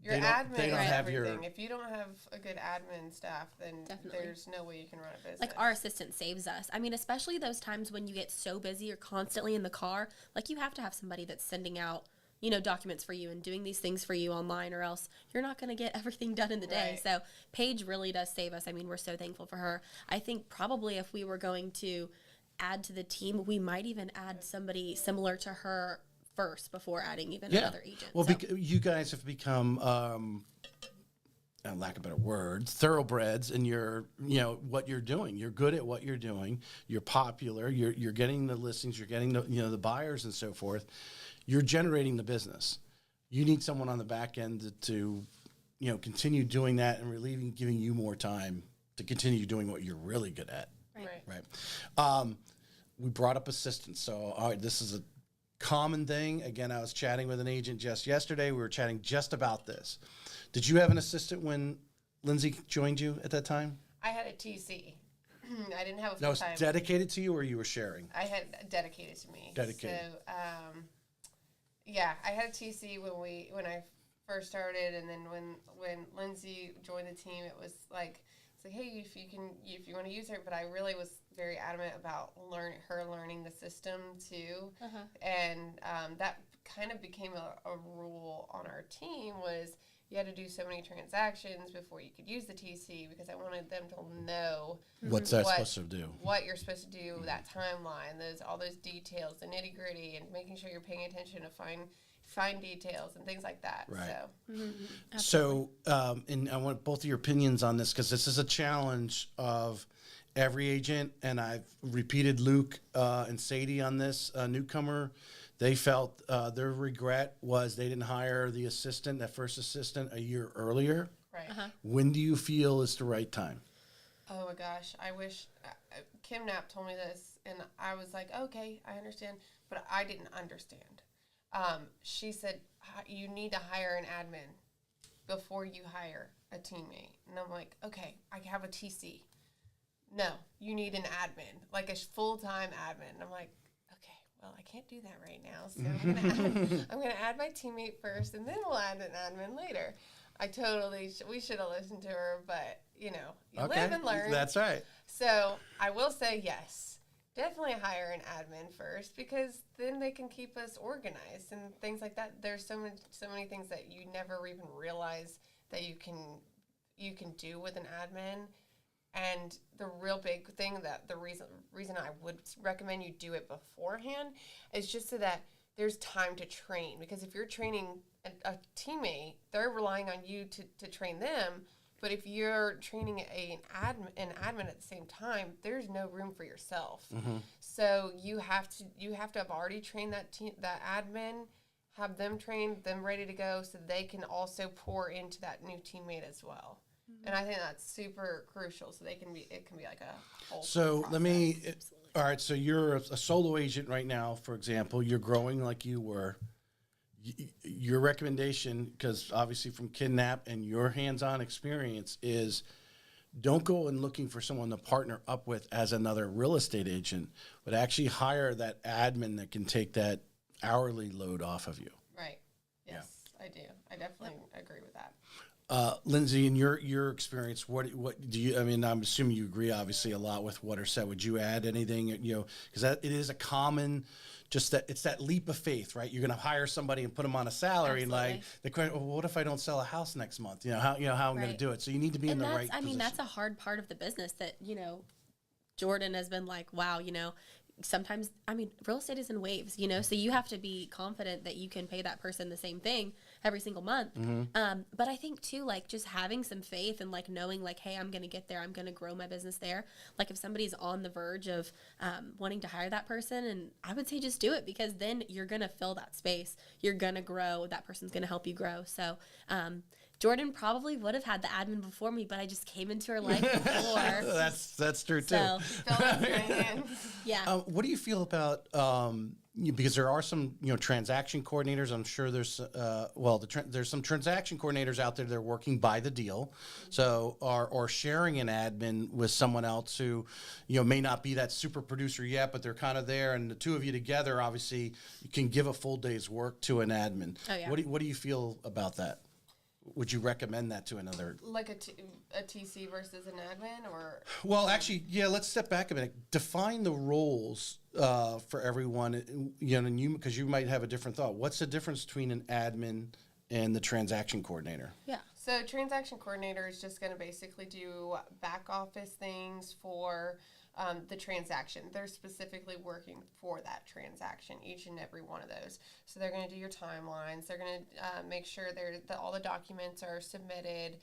Your admin is everything. If you don't have a good admin staff, then there's no way you can run a business. Like, our assistant saves us. I mean, especially those times when you get so busy or constantly in the car, like, you have to have somebody that's sending out, you know, documents for you and doing these things for you online, or else you're not going to get everything done in the day. So Paige really does save us. I mean, we're so thankful for her. I think probably if we were going to add to the team, we might even add somebody similar to her first before adding even another agent. Well, you guys have become, lack of a better word, thoroughbreds in your, you know, what you're doing. You're good at what you're doing. You're popular. You're getting the listings. You're getting the, you know, the buyers and so forth. You're generating the business. You need someone on the back end to you know, continue doing that and giving you more time to continue doing what you're really good at. Right. We brought up assistants. So, all right, this is a common thing. Again, I was chatting with an agent just yesterday. We were chatting just about this. Did you have an assistant when Lindsay joined you at that time? I had a TC. I didn't have a full-time. That was dedicated to you, or you were sharing? I had dedicated to me. Dedicated. So, yeah, I had a TC when I first started, and then when Lindsay joined the team, it was like, hey, if you want to use her, but I really was very adamant about her learning the system too, and that kind of became a rule on our team was you had to do so many transactions before you could use the TC because I wanted them to know what's that supposed to do, what you're supposed to do, that timeline, all those details, the nitty gritty, and making sure you're paying attention to fine details and things like that. Right. So, and I want both of your opinions on this because this is a challenge of every agent, and I've repeated Luke and Sadie on this newcomer. They felt their regret was they didn't hire that first assistant a year earlier. Right. When do you feel is the right time? Oh my gosh, I wish Kim Knapp told me this, and I was like, okay, I understand, but I didn't understand. She said, you need to hire an admin before you hire a teammate. And I'm like, okay, I have a TC. No, you need an admin, like a full-time admin. And I'm like, okay, well, I can't do that right now. So I'm going to add my teammate first, and then we'll add an admin later. We should have listened to her, but, you live and learn. That's right. So I will say yes. Definitely hire an admin first because then they can keep us organized and things like that. There's so many things that you never even realize that you can do with an admin. And the real big thing that the reason I would recommend you do it beforehand is just so that there's time to train. Because if you're training a teammate, they're relying on you to train them. But if you're training an admin at the same time, there's no room for yourself. So you have to have already trained that admin, have them trained, them ready to go, so they can also pour into that new teammate as well. And I think that's super crucial. So it can be like a whole. So all right. So you're a solo agent right now, for example. You're growing like you were. Your recommendation, because obviously from Kidnap and your hands-on experience, is don't go and looking for someone to partner up with as another real estate agent, but actually hire that admin that can take that hourly load off of you. Right. Yes, yeah. I do. I definitely agree with that. Lindsay, in your experience, what do you? I mean, I'm assuming you agree, obviously, a lot with what are said. Would you add anything? Because that it is a common, just that it's that leap of faith, right? You're going to hire somebody and put them on a salary, and Absolutely. like the question, well, what if I don't sell a house next month? How I'm going to Right. do it? So you need to be in the right. I mean, position. that's a hard part of the business that, Jordan has been like, wow, sometimes, I mean, real estate is in waves, so you have to be confident that you can pay that person the same thing every single month. But I think too, like just having some faith and like knowing like, hey, I'm going to get there. I'm going to grow my business there. Like if somebody's on the verge of wanting to hire that person, and I would say just do it, because then you're going to fill that space. You're going to grow. That person's going to help you grow. So, Jordan probably would have had the admin before me, but I just came into her life before. That's true too. So, Fill up your hands. yeah. What do you feel about because there are some transaction coordinators? I'm sure there's there's some transaction coordinators out there that are working by the deal, so or sharing an admin with someone else who may not be that super producer yet, but they're kind of there, and the two of you together obviously you can give a full day's work to an admin. Oh, yeah. What do you feel about that? Would you recommend that to another? Like a TC versus an admin, or? Well, actually, yeah. Let's step back a minute. Define the roles for everyone. And because you might have a different thought. What's the difference between an admin and the transaction coordinator? Yeah. So transaction coordinator is just going to basically do back office things for the transaction. They're specifically working for that transaction, each and every one of those. So they're going to do your timelines. They're going to make sure that all the documents are submitted,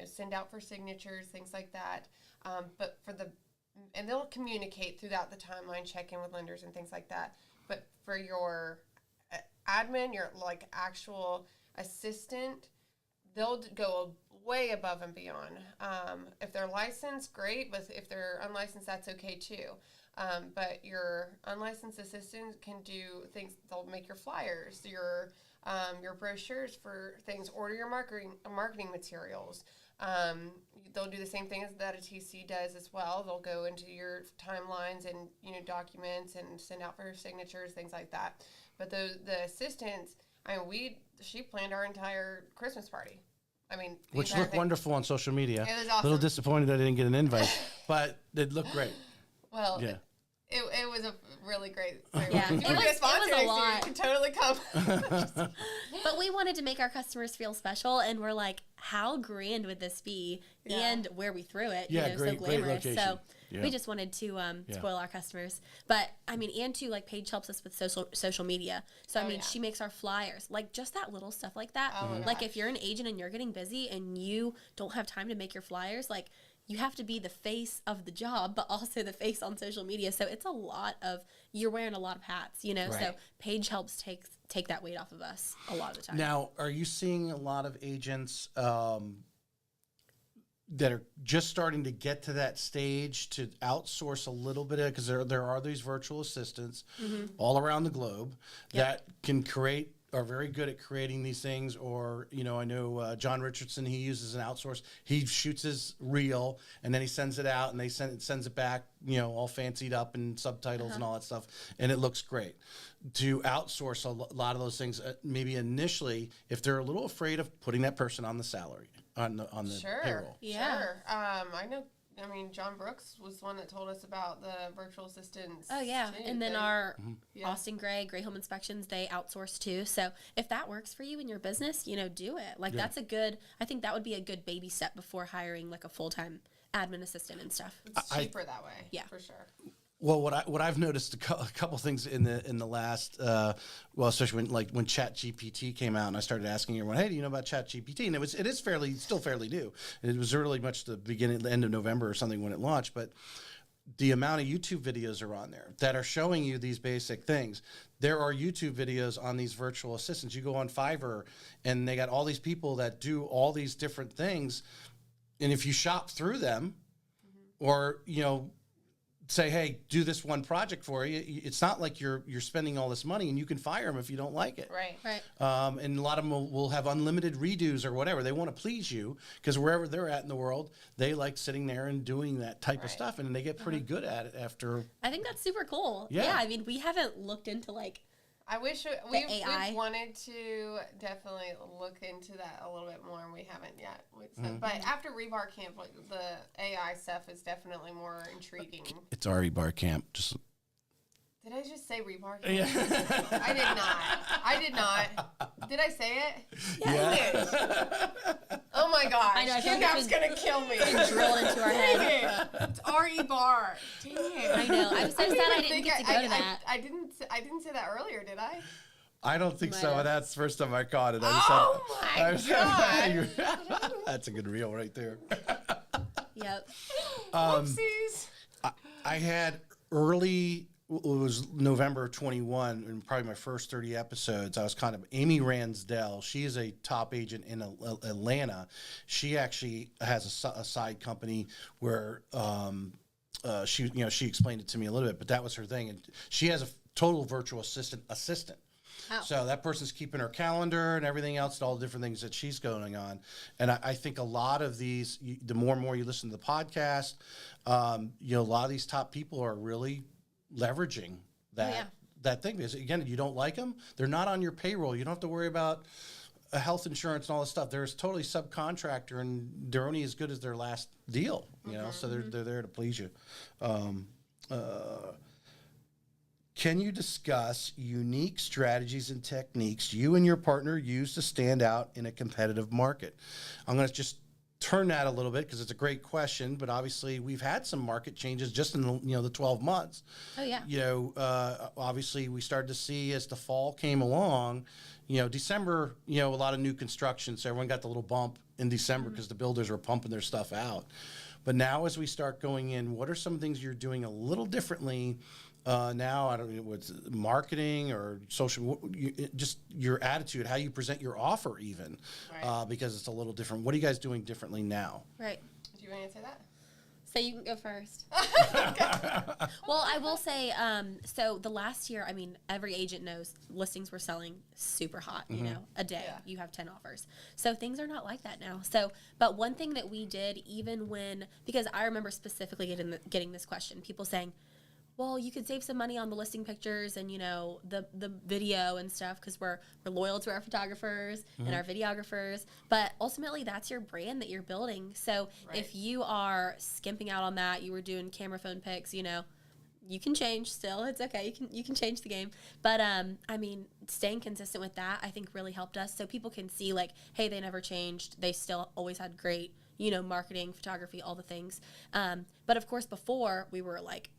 send out for signatures, things like that. And they'll communicate throughout the timeline, check in with lenders and things like that. But for your admin, your like actual assistant, they'll go way above and beyond. If they're licensed, great, but if they're unlicensed, that's okay too. But your unlicensed assistant can do things. They'll make your flyers, your brochures for things, order your marketing materials. They'll do the same thing as that a TC does as well. They'll go into your timelines and documents and send out for signatures, things like that. But the assistants, she planned our entire Christmas party. Which looked wonderful on social media. It was A little awesome. disappointed I didn't get an invite, but it looked great. Well, Yeah. it was a really great. Yeah, If you want to be a sponsor it was a next year, lot. you can totally come. But we wanted to make our customers feel special, and we're like, how grand would this be? Yeah. And where we threw it, Yeah, so great glamorous. location. So Yeah. we just wanted to spoil our customers. But and too, like Paige helps us with social media. So Oh, yeah. she makes our flyers, like just that little stuff like that. Oh, my Like gosh. if you're an agent and you're getting busy and you don't have time to make your flyers, like you have to be the face of the job, but also the face on social media. So it's a lot of, you're wearing a lot of hats, So Right. Paige helps take that weight off of us a lot of the time. Now, are you seeing a lot of agents that are just starting to get to that stage to outsource a little bit of, because there are these virtual assistants all around the globe that are very good at creating these things, or I know John Richardson, he uses an outsource. He shoots his reel and then he sends it out, and they sends it back all fancied up and subtitles and all that stuff, and it looks great. To outsource a lot of those things, maybe initially, if they're a little afraid of putting that person on the salary on the Sure. payroll. Yeah. Sure. I know. John Brooks was the one that told us about the virtual assistants. Oh yeah, too. and then They- our Yeah. Austin Gray Home Inspections, they outsource too. So if that works for you in your business, do it. Like that's I think that would be a good baby step before hiring like a full-time admin assistant and stuff. It's cheaper that way. Yeah. For sure. Well, what I've noticed a couple things in the last especially when ChatGPT came out, and I started asking everyone, hey, do you know about ChatGPT? And it is still fairly new. It was really much the end of November or something when it launched, but the amount of YouTube videos are on there that are showing you these basic things. There are YouTube videos on these virtual assistants. You go on Fiverr, and they got all these people that do all these different things, and if you shop through them, or say, hey, do this one project for you. It's not like you're spending all this money, and you can fire them if you don't like it. Right. Right. And a lot of them will have unlimited redos or whatever. They want to please you because wherever they're at in the world, they like sitting there and doing that type of Right. stuff, and they get pretty good at it after. I think that's super cool. Yeah. We haven't looked into like I wish AI. we've wanted to definitely look into that a little bit more, and we haven't yet. But after Rebar Camp, like, the AI stuff is definitely more intriguing. It's our bar camp. Just Did I just say Rebar Camp? Yeah. I did not. Did I say it? yeah. Oh my gosh. I know, I feel like Kidnap's it's gonna kill me. Drill into our head. Dang it. It's R.E. Bar. Dang it. I know. I'm so sad I didn't think get to go to that. I didn't say that earlier, did I? I don't think so. Might have. That's the first time I caught it. I Oh my God. That's a good reel right there. Yep. Oopsies. I had early, it was November of 21, and probably my first 30 episodes. I was kind of Amy Ransdell. She is a top agent in Atlanta. She actually has a side company where she explained it to me a little bit, but that was her thing. And she has a total virtual assistant. Oh. So that person's keeping her calendar and everything else, all the different things that she's going on. And I think a lot of these, the more and more you listen to the podcast, a lot of these top people are really leveraging that thing. Because again, you don't like them, they're not on your payroll. You don't have to worry about health insurance and all this stuff. They're totally subcontractor, and they're only as good as their last deal. So they're there to please you. Can you discuss unique strategies and techniques you and your partner use to stand out in a competitive market? I'm going to just turn that a little bit because it's a great question, but obviously we've had some market changes just in the 12 months. Oh, yeah. Obviously we started to see as the fall came along, December, a lot of new construction. So everyone got the little bump in December because the builders were pumping their stuff out. But now as we start going in, what are some things you're doing a little differently now? I don't know what's marketing or social, just your attitude, how you present your offer even, Right. because it's a little different. What are you guys doing differently now? Right. Do you want to answer that? So you can go first. Well, I will say, so the last year, every agent knows listings were selling super hot, a day. Yeah. You have 10 offers. So things are not like that now. So, but one thing that we did, even because I remember specifically getting this question, people saying, well, you could save some money on the listing pictures and, the video and stuff because we're loyal to our photographers and our videographers. But ultimately, that's your brand that you're building. So if you are skimping out on that, you were doing camera phone pics, you can change still. It's okay. You can change the game. But, staying consistent with that, I think really helped us. So people can see, like, hey, they never changed. They still always had great, marketing, photography, all the things. But, of course, before we were like,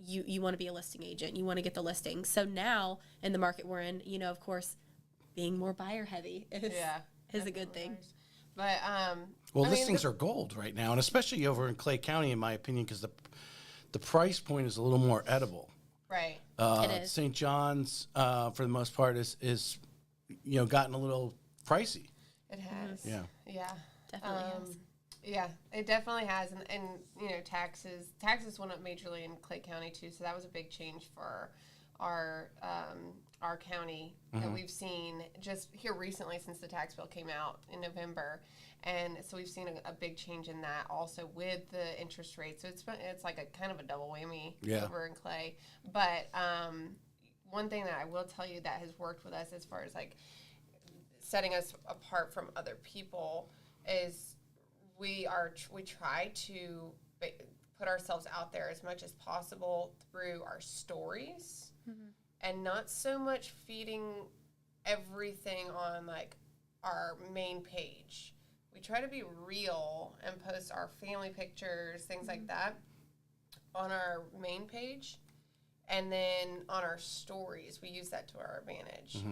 you want to be a listing agent. You want to get the listings. So now in the market we're in, of course, being more buyer heavy is a good thing. But listings are gold right now, and especially over in Clay County, in my opinion, because the price point is a little more edible. Right. It is. St. John's, for the most part, is gotten a little pricey. It has. Yeah. Yeah. Definitely has. Yeah, it definitely has, and taxes went up majorly in Clay County too. So that was a big change for our county that we've seen just here recently since the tax bill came out in November, and so we've seen a big change in that also with the interest rate. So it's like a kind of a double whammy over in Clay. But one thing that I will tell you that has worked with us as far as like setting us apart from other people is we try to put ourselves out there as much as possible through our stories and not so much feeding everything on like our main page. We try to be real and post our family pictures, things like that on our main page. And then on our stories, we use that to our advantage.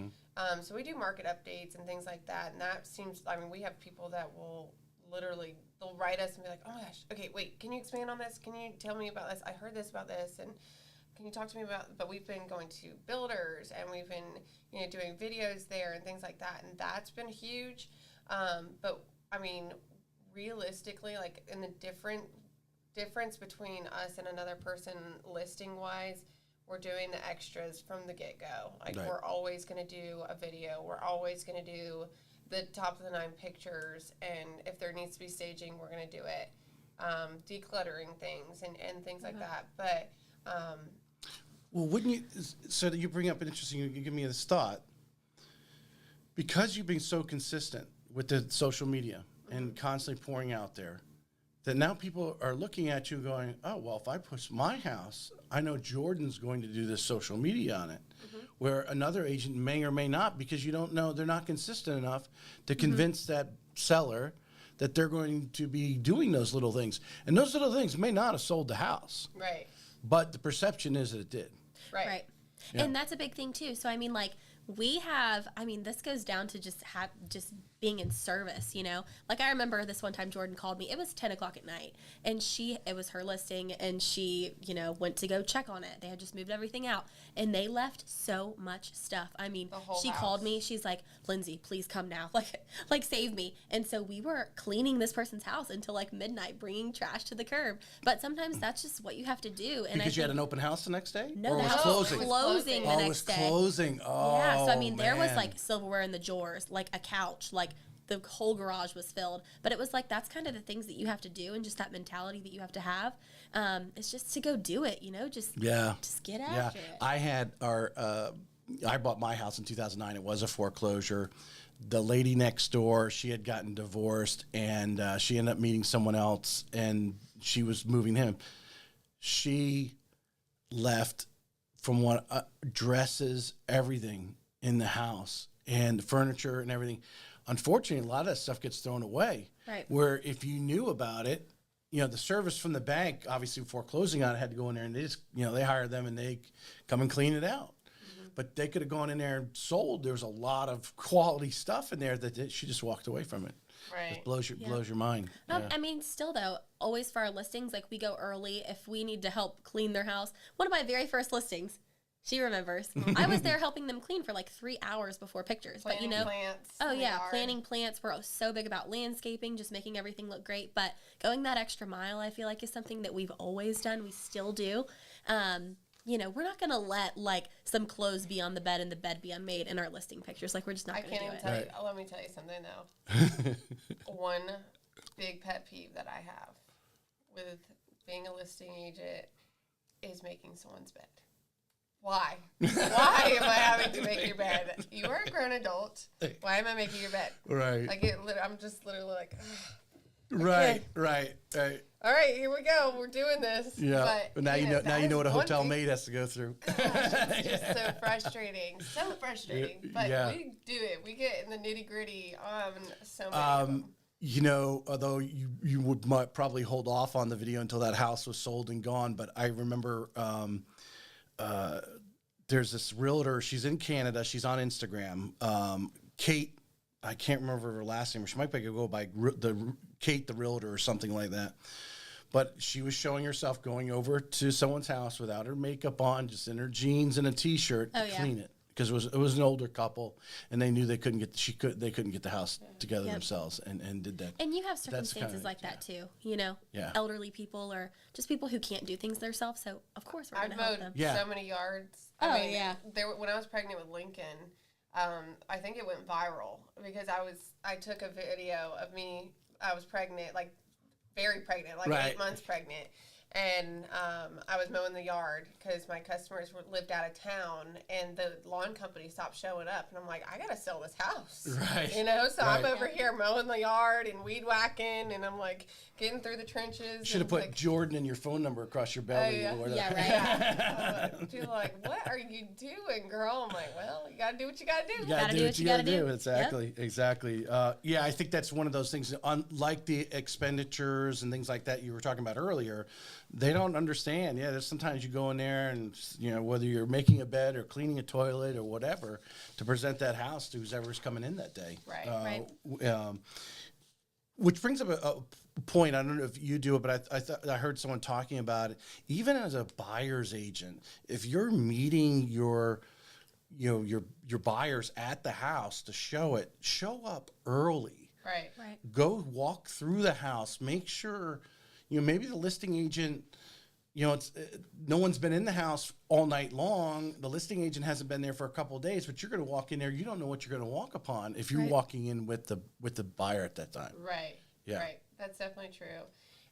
So we do market updates and things like that. And that seems, we have people that will they'll write us and be like, oh my gosh, okay, wait, can you expand on this? Can you tell me about this? I heard this about this, and can you talk to me about, but we've been going to builders, and we've been, doing videos there and things like that, and that's been huge. But, realistically, like, in the difference between us and another person listing-wise, we're doing the extras from the get-go. Like, we're always going to do a video. We're always going to do the top of the 9 pictures, and if there needs to be staging, we're going to do it. Decluttering things and things like that. But Well, wouldn't you? So that you bring up an interesting. You give me this thought. Because you've been so consistent with the social media and constantly pouring out there, that now people are looking at you going, oh, well, if I push my house, I know Jordan's going to do this social media on it, where another agent may or may not, because you don't know, they're not consistent enough to convince that seller that they're going to be doing those little things. And those little things may not have sold the house, Right. but the perception is that it did. Right. Yeah. And that's a big thing too. So I mean, like, we have, I mean, this goes down to just being in service, you know? Like, I remember this one time Jordan called me. It was 10 o'clock at night, and it was her listing, and she, you know, went to go check on it. They had just moved everything out, and they left so much stuff. I mean, she called me. She's like, Lindsay, please come now. Like, save me. And so we were cleaning this person's house until, like, midnight, bringing trash to the curb. But sometimes that's just what you have to do. And Because you had an open house the next day? No, or the was house closing? was closing the Oh, it next was day. closing. Oh, Yeah, so I mean, there was man. like silverware in the drawers, like a couch, like the whole garage was filled. But it was like, that's kind of the things that you have to do, and just that mentality that you have to have. It's just to go do it, you know, just get after it. I bought my house in 2009. It was a foreclosure. The lady next door, she had gotten divorced, and she ended up meeting someone else, and she was moving him. She left from dresses, everything in the house, and the furniture and everything. Unfortunately, a lot of that stuff gets thrown away. Right. Where if you knew about it, you know, the service from the bank, obviously before closing on it, had to go in there and they just, you know, they hire them and they come and clean it out. But they could have gone in there and sold. There was a lot of quality stuff in there that she just walked away from it. Right. It blows your mind. No, Yeah. I mean, still though, always for our listings, like we go early if we need to help clean their house. One of my very first listings, she remembers. I was there helping them clean for like 3 hours before pictures. But you know, Plants. oh in the yeah, yard. planting plants. We're so big about landscaping, just making everything look great. But going that extra mile, I feel like, is something that we've always done. We still do. You know, we're not going to let like some clothes be on the bed and the bed be unmade in our listing pictures. Like, we're just not I going to can't do even it. tell you. Let me tell you something though. One big pet peeve that I have with being a listing agent is making someone's bed. Why? Why am I having to make your bed? You are a grown adult. Why am I making your bed? Right. Like I'm just literally like, ugh. Right. All right, here we go. We're doing this. Yeah. But now you know. Now you know what a hotel maid. maid has to go through. It's just so frustrating. So frustrating. But Yeah. we do it. We get in the nitty gritty on so many of them. You know, although you would probably hold off on the video until that house was sold and gone, but I remember there's this realtor. She's in Canada. She's on Instagram. Kate, I can't remember her last name. She might be go by Kate the realtor or something like that. But she was showing herself going over to someone's house without her makeup on, just in her jeans and a t-shirt to clean it. Because it was an older couple, and they knew they couldn't get the house together themselves, and did that. And you have That's the kind circumstances of- like that too, you know, Yeah. elderly people or just people who can't do things themselves. So of course we're going I've to help mowed them. Yeah. so many yards. Oh, I mean, yeah. When I was pregnant with Lincoln, I think it went viral because I took a video of me. I was pregnant, like very pregnant, like Right. 8 months pregnant. And I was mowing the yard because my customers lived out of town, and the lawn company stopped showing up. And I'm like, I gotta sell this house, Right. You know. So Right. I'm over here mowing the yard and weed whacking, and I'm like getting through the trenches. Should have and put like, Jordan and your phone number across your belly. yeah. or Yeah, right. People are like, what are you doing, girl? I'm like, well, you gotta do what you gotta do. You gotta do what you gotta do. Yep. Exactly. Yeah, I think that's one of those things. Unlike the expenditures and things like that you were talking about earlier, they don't understand. Yeah, there's sometimes you go in there and, you know, whether you're making a bed or cleaning a toilet or whatever, to present that house to whoever's coming in that day. Right. Which brings up a point. I don't know if you do it, but I heard someone talking about it. Even as a buyer's agent, if you're meeting your buyers at the house to show up early. Right. Right. Go walk through the house. Make sure, you know, maybe the listing agent, you know, it's no one's been in the house all night long. The listing agent hasn't been there for a couple of days, but you're going to walk in there. You don't know what you're going to walk upon if you're Right. walking in with the buyer at that time. Right. Yeah. Right. That's definitely true.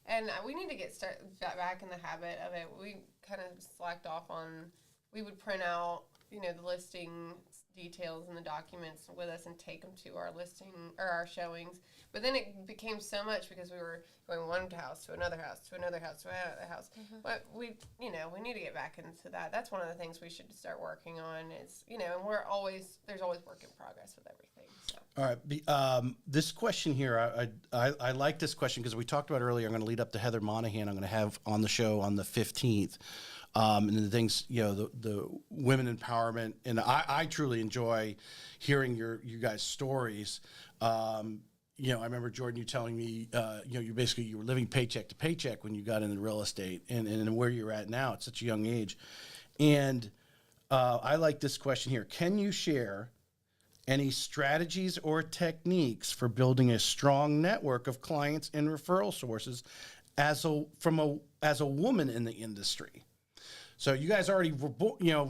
And we need to get back in the habit of it. We kind of slacked off on. we would print out, the listing details and the documents with us and take them to our listing or our showings. But then it became so much because we were going one house to another house to another house to another house. But we need to get back into that. That's one of the things we should start working on is, and there's always work in progress with everything. So. All right. This question here, I like this question because we talked about earlier. I'm going to lead up to Heather Monahan. I'm going to have on the show on the 15th. And the things, the women empowerment. And I truly enjoy hearing you guys' stories. I remember, Jordan, you telling me, you were living paycheck to paycheck when you got into real estate and where you're at now at such a young age. And I like this question here. Can you share any strategies or techniques for building a strong network of clients and referral sources as a woman in the industry? So you guys already were,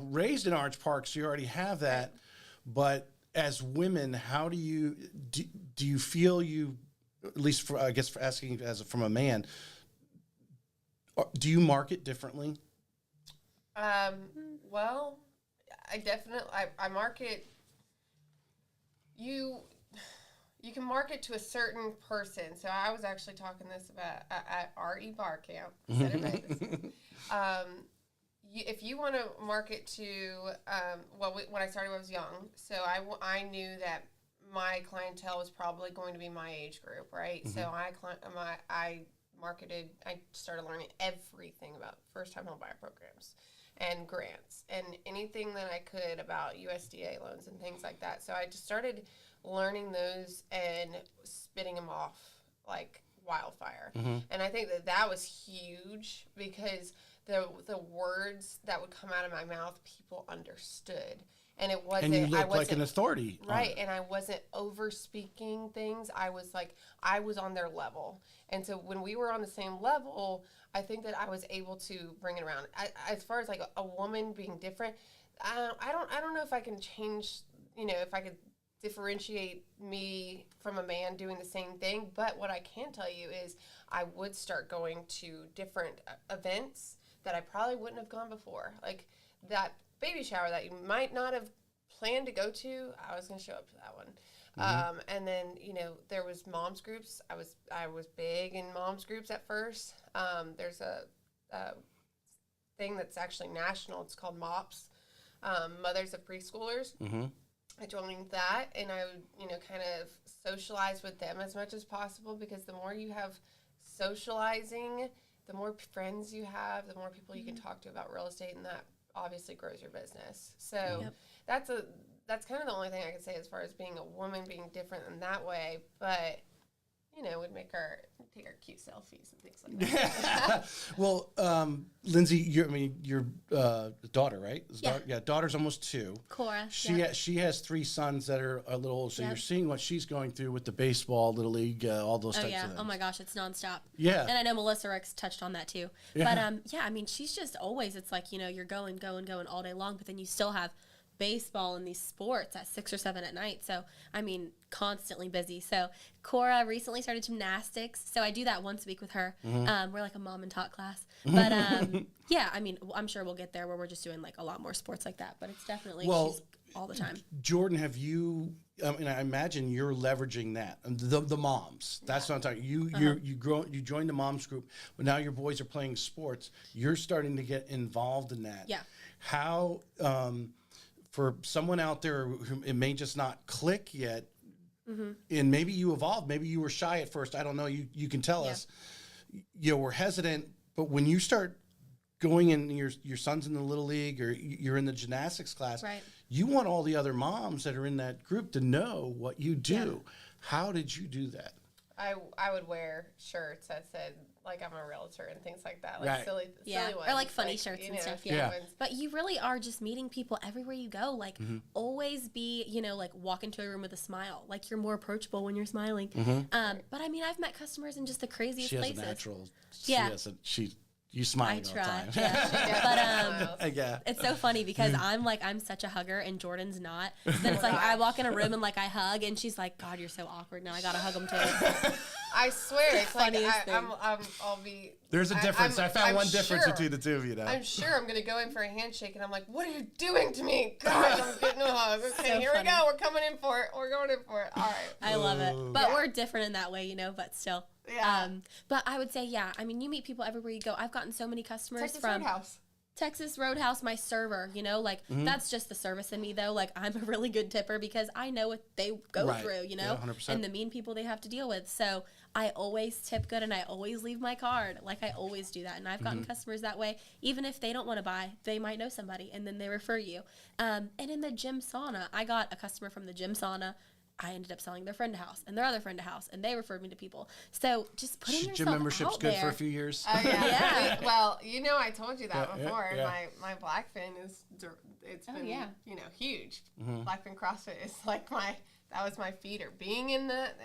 raised in Orange Park, so you already have that. But as women, how do you feel at least for asking from a man, do you market differently? Well, I market. You can market to a certain person. So I was actually talking this about at RE Bar Camp, if you want to market to, when I started, I was young, so I knew that my clientele was probably going to be my age group, right? Mm-hmm. So I started learning everything about first-time home buyer programs and grants and anything that I could about USDA loans and things like that. So I just started learning those and spitting them off like wildfire. Mm-hmm. And I think that was huge because the words that would come out of my mouth, people understood. And it wasn't. And you looked like an authority. Right. And I wasn't over speaking things. I was on their level. And so when we were on the same level, I think that I was able to bring it around. As far as like a woman being different, I don't know if I can change, if I could differentiate me from a man doing the same thing. But what I can tell you is I would start going to different events that I probably wouldn't have gone before. Like that baby shower that you might not have planned to go to, I was going to show up to that one. Mm-hmm. And then, there was moms groups. I was big in moms groups at first. There's a thing that's actually national. It's called MOPS, Mothers of Preschoolers. Mm-hmm. I joined that, and I would, kind of socialize with them as much as possible because the more you have socializing, the more friends you have, the more people you can talk to about real estate, and that obviously grows your business. So that's kind of the only thing I can say as far as being a woman being different in that way. But we'd take our cute selfies and things like that. Well, Lindsay, your daughter, right? Daughter's almost 2. Cora. She has 3 sons that are a little old. So you're seeing what she's going through with the baseball, Little League, all those types of things. Oh my gosh, it's nonstop. Yeah. And I know Melissa Ricks touched on that too. Yeah. But she's just always, it's like, you're going all day long, but then you still have baseball and these sports at 6 or 7 at night. So, constantly busy. So, Cora recently started gymnastics. So, I do that once a week with her. Mm-hmm. We're like a mom and talk class. But, I'm sure we'll get there where we're just doing like a lot more sports like that. But it's definitely she's all the time. Jordan, have you, I imagine you're leveraging that. The moms. That's what I'm talking. You joined the moms group, but now your boys are playing sports. You're starting to get involved in that. Yeah. How, for someone out there who it may just not click yet, mm-hmm. and maybe you evolved, maybe you were shy at first, I don't know, you can tell us, we're hesitant, but when you start going in, your son's in the Little League or you're in the gymnastics class, right. You want all the other moms that are in that group to know what you do. Yeah. How did you do that? I would wear shirts that said, like, I'm a realtor and things like that. Like, right. silly ones. Or, like, funny shirts and stuff. Yeah. But you really are just meeting people everywhere you go. Like, mm-hmm. always be, like, walk into a room with a smile. Like, you're more approachable when you're smiling. Mm-hmm. But, I've met customers in just the craziest places. She has a natural. You smile all the time. But it's so funny because I'm such a hugger and Jordan's not. So then it's like I walk in a room and like I hug and she's like, God, you're so awkward now. I gotta hug him too. I swear, it's like Funniest thing. I'll be. There's a difference. I found one difference sure, between the two of you now. I'm sure I'm going to go in for a handshake, and I'm like, what are you doing to me? God, I'm getting a hug. Okay, So here funny. we go. We're coming in for it. We're going in for it. All right. I love it. But Yeah. we're different in that way, but still. Yeah. But I would say, you meet people everywhere you go. I've gotten so many customers Texas from Roadhouse. Texas Roadhouse, my server, that's just the service in me, though. Like, I'm a really good tipper because I know what they go Right. through, Yeah, 100%. and the mean people they have to deal with. So I always tip good and I always leave my card. Like, I always do that. And I've gotten customers that way. Even if they don't want to buy, they might know somebody and then they refer you. And in the gym sauna, I got a customer from the gym sauna. I ended up selling their friend a house and their other friend a house, and they referred me to people. So just putting yourself Gym membership's out good there. for a few years. Oh, yeah. Yeah. Well, I told you that Yeah, before. yeah. My Blackfin it's been, yeah. huge. Blackfin CrossFit is like that was my feeder. Being in that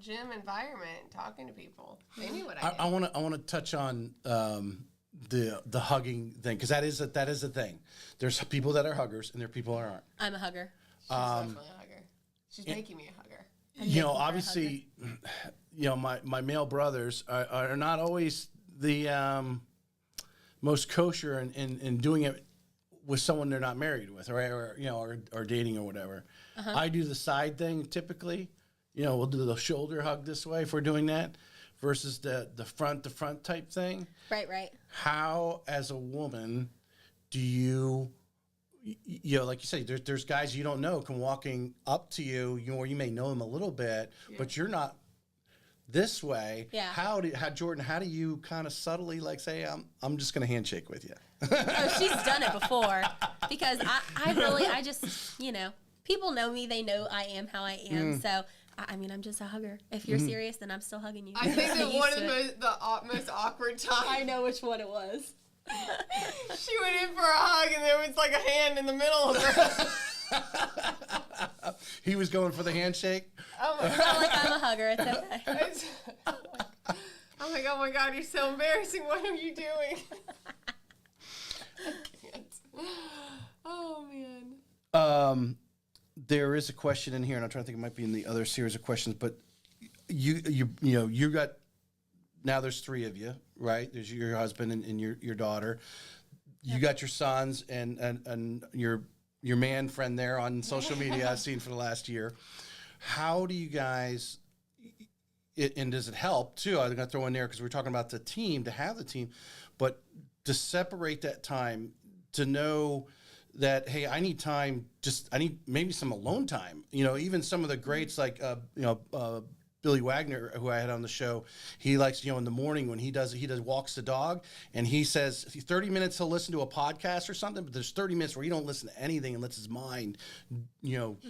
gym environment, talking to people. They knew what I did. I want to touch on the hugging thing, because that is a thing. There's people that are huggers and there are people that aren't. I'm a hugger. She's definitely a hugger. She's making me a hugger. Obviously, my male brothers are not always the most kosher in doing it with someone they're not married with, or dating or whatever. I do the side thing typically. We'll do the shoulder hug this way if we're doing that, versus the front to front type thing. Right. How, as a woman, do you? Like you say, there's guys you don't know come walking up to you, or you may know them a little bit, but you're not this way. Yeah. Jordan, how do you kind of subtly say, I'm just going to handshake with you? Oh, she's done it before because I just, people know me. They know I am how I am. So, I'm just a hugger. If you're serious, then I'm still hugging you. I think that Used one of to it. the most awkward times. I know which one it was. She went in for a hug, and there was like a hand in the middle of her. He was going for the handshake. Oh my It's not like I'm a hugger. It's okay. I'm like, oh my God, you're so embarrassing. What are you doing? I can't. Oh man. There is a question in here, and I'm trying to think, it might be in the other series of questions, but you got, now there's three of you, right? There's your husband and your daughter. You got your sons and your man friend there on social media I've seen for the last year. How do you guys, and does it help too? I'm going to throw in there because we're talking about the team, to have the team, but to separate that time, to know that, hey, I need time, I need maybe some alone time. Even some of the greats like, Billy Wagner, who I had on the show, he likes, in the morning when he walks the dog, and he says 30 minutes he'll listen to a podcast or something, but there's 30 minutes where he don't listen to anything and lets his mind,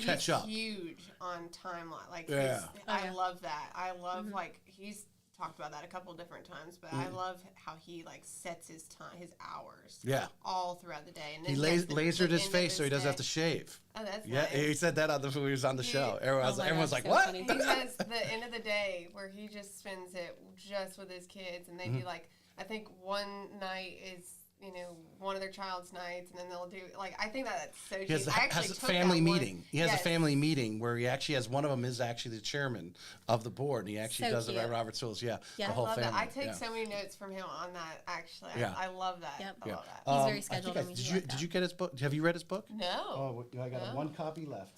catch up. Huge on timeline. Like, Yeah. I love that. I love he's talked about that a couple different times, but I love how he sets his time, his hours. Yeah. All throughout the day. And He then lasered his end of face so he doesn't day. have to shave. Oh, that's Yeah, nice. he said that when he was on the show. Everyone's my like, God, so what? funny. He has the end of the day where he just spends it just with his kids, and they do I think one night is one of their child's nights, and then they'll do I think that's so. He has I actually a took family that one. meeting. He has a family meeting where he actually has, one of them is actually the chairman of the board, and he actually So does it cute. at Robert's Hills. Yeah, Yeah. the I whole I love family. that. I take yeah. so many notes from him on that. Actually, Yeah. I love that. Yep. I love that. He's very I scheduled think and we did do you like that. did you get his book? Have you read his book? No. Oh, I got one copy left.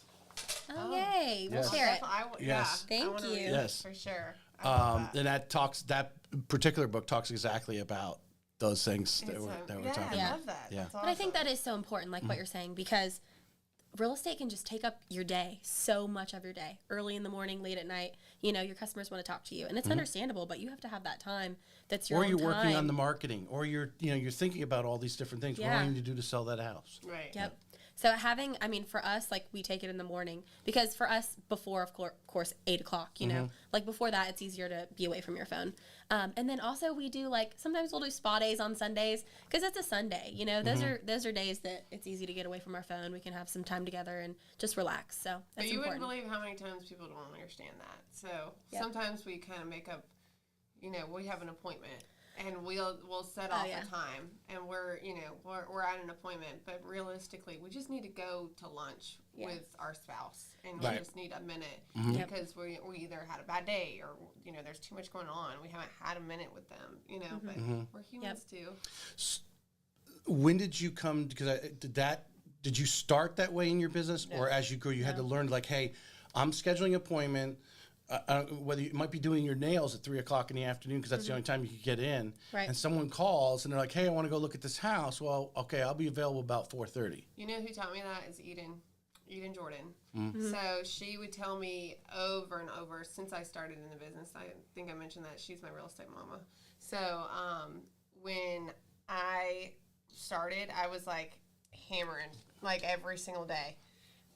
Oh, yay. We'll Yes. share it. Yes. Thank I wanna you. read it Yes. for sure. I love that. And that particular book talks exactly about those things that we're talking I about. Yeah. love that. Yeah. That's But I think awesome. that is so important, like what you're saying, because real estate can just take up your day, so much of your day, early in the morning, late at night. Your customers want to talk to you, and it's understandable, but you have to have that time that's your Or own you're working time. on the marketing, or you're thinking about all these different things. What do Yeah. I need to do to sell that house? Right. Yep. So for us, we take it in the morning, because for us, before, of course, 8 o'clock, before that, it's easier to be away from your phone. And then also we do sometimes we'll do spa days on Sundays, because it's a Sunday, those are days that it's easy to get away from our phone. We can have some time together and just relax. So But that's you important. wouldn't believe how many times people don't understand that. So Yep. sometimes we kind of make up, we have an appointment, and we'll set off a time, and we're at an appointment, but realistically we just need to go to lunch with our spouse, and we just need a minute because we either had a bad day, or there's too much going on, we haven't had a minute with them, but we're humans too. When did you come, because did you start that way in your business? No. Or as you grew you had to learn, like, hey, I'm scheduling an appointment, whether you might be doing your nails at 3:00 in the afternoon because that's the only time you can get in, and someone calls and they're like, hey, I want to go look at this house. Well, okay, I'll be available about 4:30. You know who taught me that is Eden Jordan. So she would tell me over and over since I started in the business. I think I mentioned that she's my real estate mama. So when I started, I was like hammering like every single day.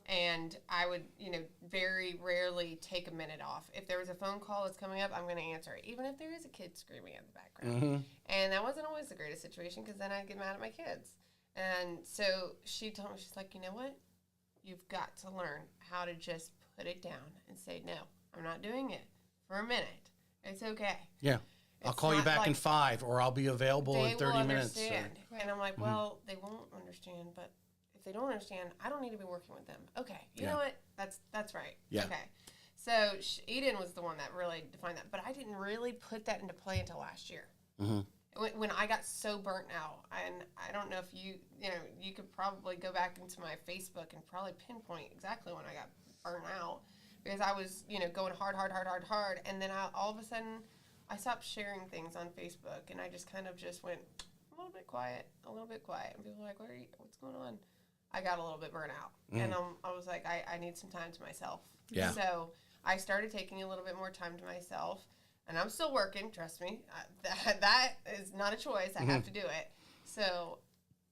And I would, very rarely take a minute off. If there was a phone call that's coming up, I'm going to answer it, even if there is a kid screaming in the background. And that wasn't always the greatest situation because then I'd get mad at my kids. And so she told me, she's like, you know what? You've got to learn how to just put it down and say, no, I'm not doing it for a minute. It's okay. Yeah. I'll call you back in 5, or I'll be available in 30 minutes. And I'm like, well, they won't understand, but they don't understand, I don't need to be working with them. Okay, you know what? That's right. Yeah. Okay. So Eden was the one that really defined that, but I didn't really put that into play until last year. When I got so burnt out, and I don't know if you could probably go back into my Facebook and probably pinpoint exactly when I got burnt out, because I was going hard, and then all of a sudden I stopped sharing things on Facebook, and I just kind of just went a little bit quiet, and people were like, what's going on? I got a little bit burnt out, and I was like, I need some time to myself. Yeah. So I started taking a little bit more time to myself, and I'm still working. Trust me, that is not a choice. I have to do it. So,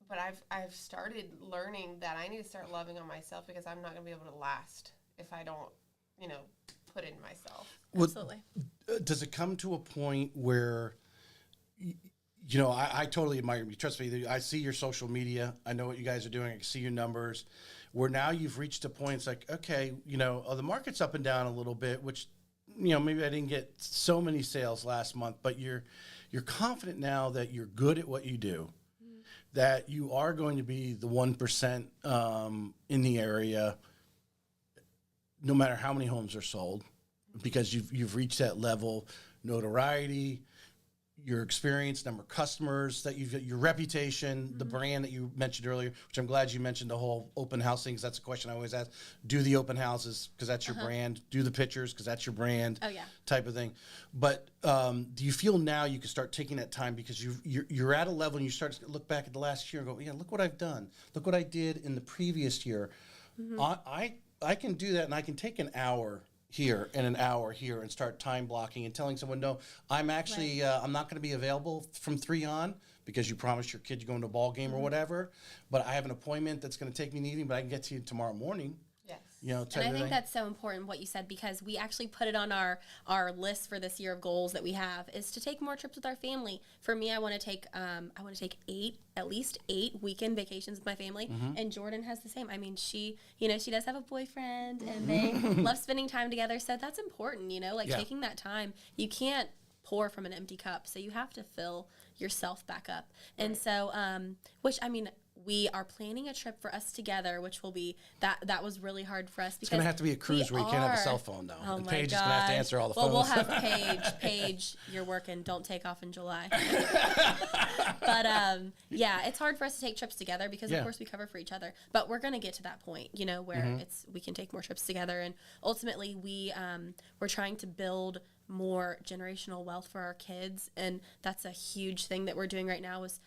but I've started learning that I need to start loving on myself, because I'm not going to be able to last if I don't, put in myself. Absolutely. Does it come to a point where? I totally admire you. Trust me, I see your social media. I know what you guys are doing. I can see your numbers. Where now you've reached a point, it's like, okay, the market's up and down a little bit, which, maybe I didn't get so many sales last month, but you're confident now that you're good at what you do, that you are going to be the 1% in the area, no matter how many homes are sold, because you've reached that level, notoriety, your experience, number of customers that you've got, your reputation, the brand that you mentioned earlier, which I'm glad you mentioned the whole open house thing, because that's a question I always ask. Do the open houses because that's your brand. Do the pictures because that's your brand. Oh, yeah. Type of thing. But do you feel now you can start taking that time, because you're at a level and you start to look back at the last year and go, yeah, look what I've done. Look what I did in the previous year. I can do that, and I can take an hour here and an hour here and start time blocking and telling someone, no, I'm actually, I'm not going to be available from 3 on because you promised your kid you're going to a ball game or whatever, but I have an appointment that's going to take me in the evening, but I can get to you tomorrow morning. Yes. And I think that's so important what you said, because we actually put it on our list for this year of goals that we have, is to take more trips with our family. For me, I want to take at least 8 weekend vacations with my family, and Jordan has the same. I mean, she does have a boyfriend, and they love spending time together, so that's important, taking that time. You can't pour from an empty cup, so you have to fill yourself back up. And so, we are planning a trip for us together, which will be that was really hard for us. Because it's going to have to be a cruise where you can't have a cell phone, though. Oh, and my Paige is gosh. going to have to answer all the phones. Well, we'll have Paige, you're working. Don't take off in July. But, it's hard for us to take trips together because, of course, we cover for each other. But we're going to get to that point, where we can take more trips together. And ultimately, we're trying to build more generational wealth for our kids, and that's a huge thing that we're doing right now is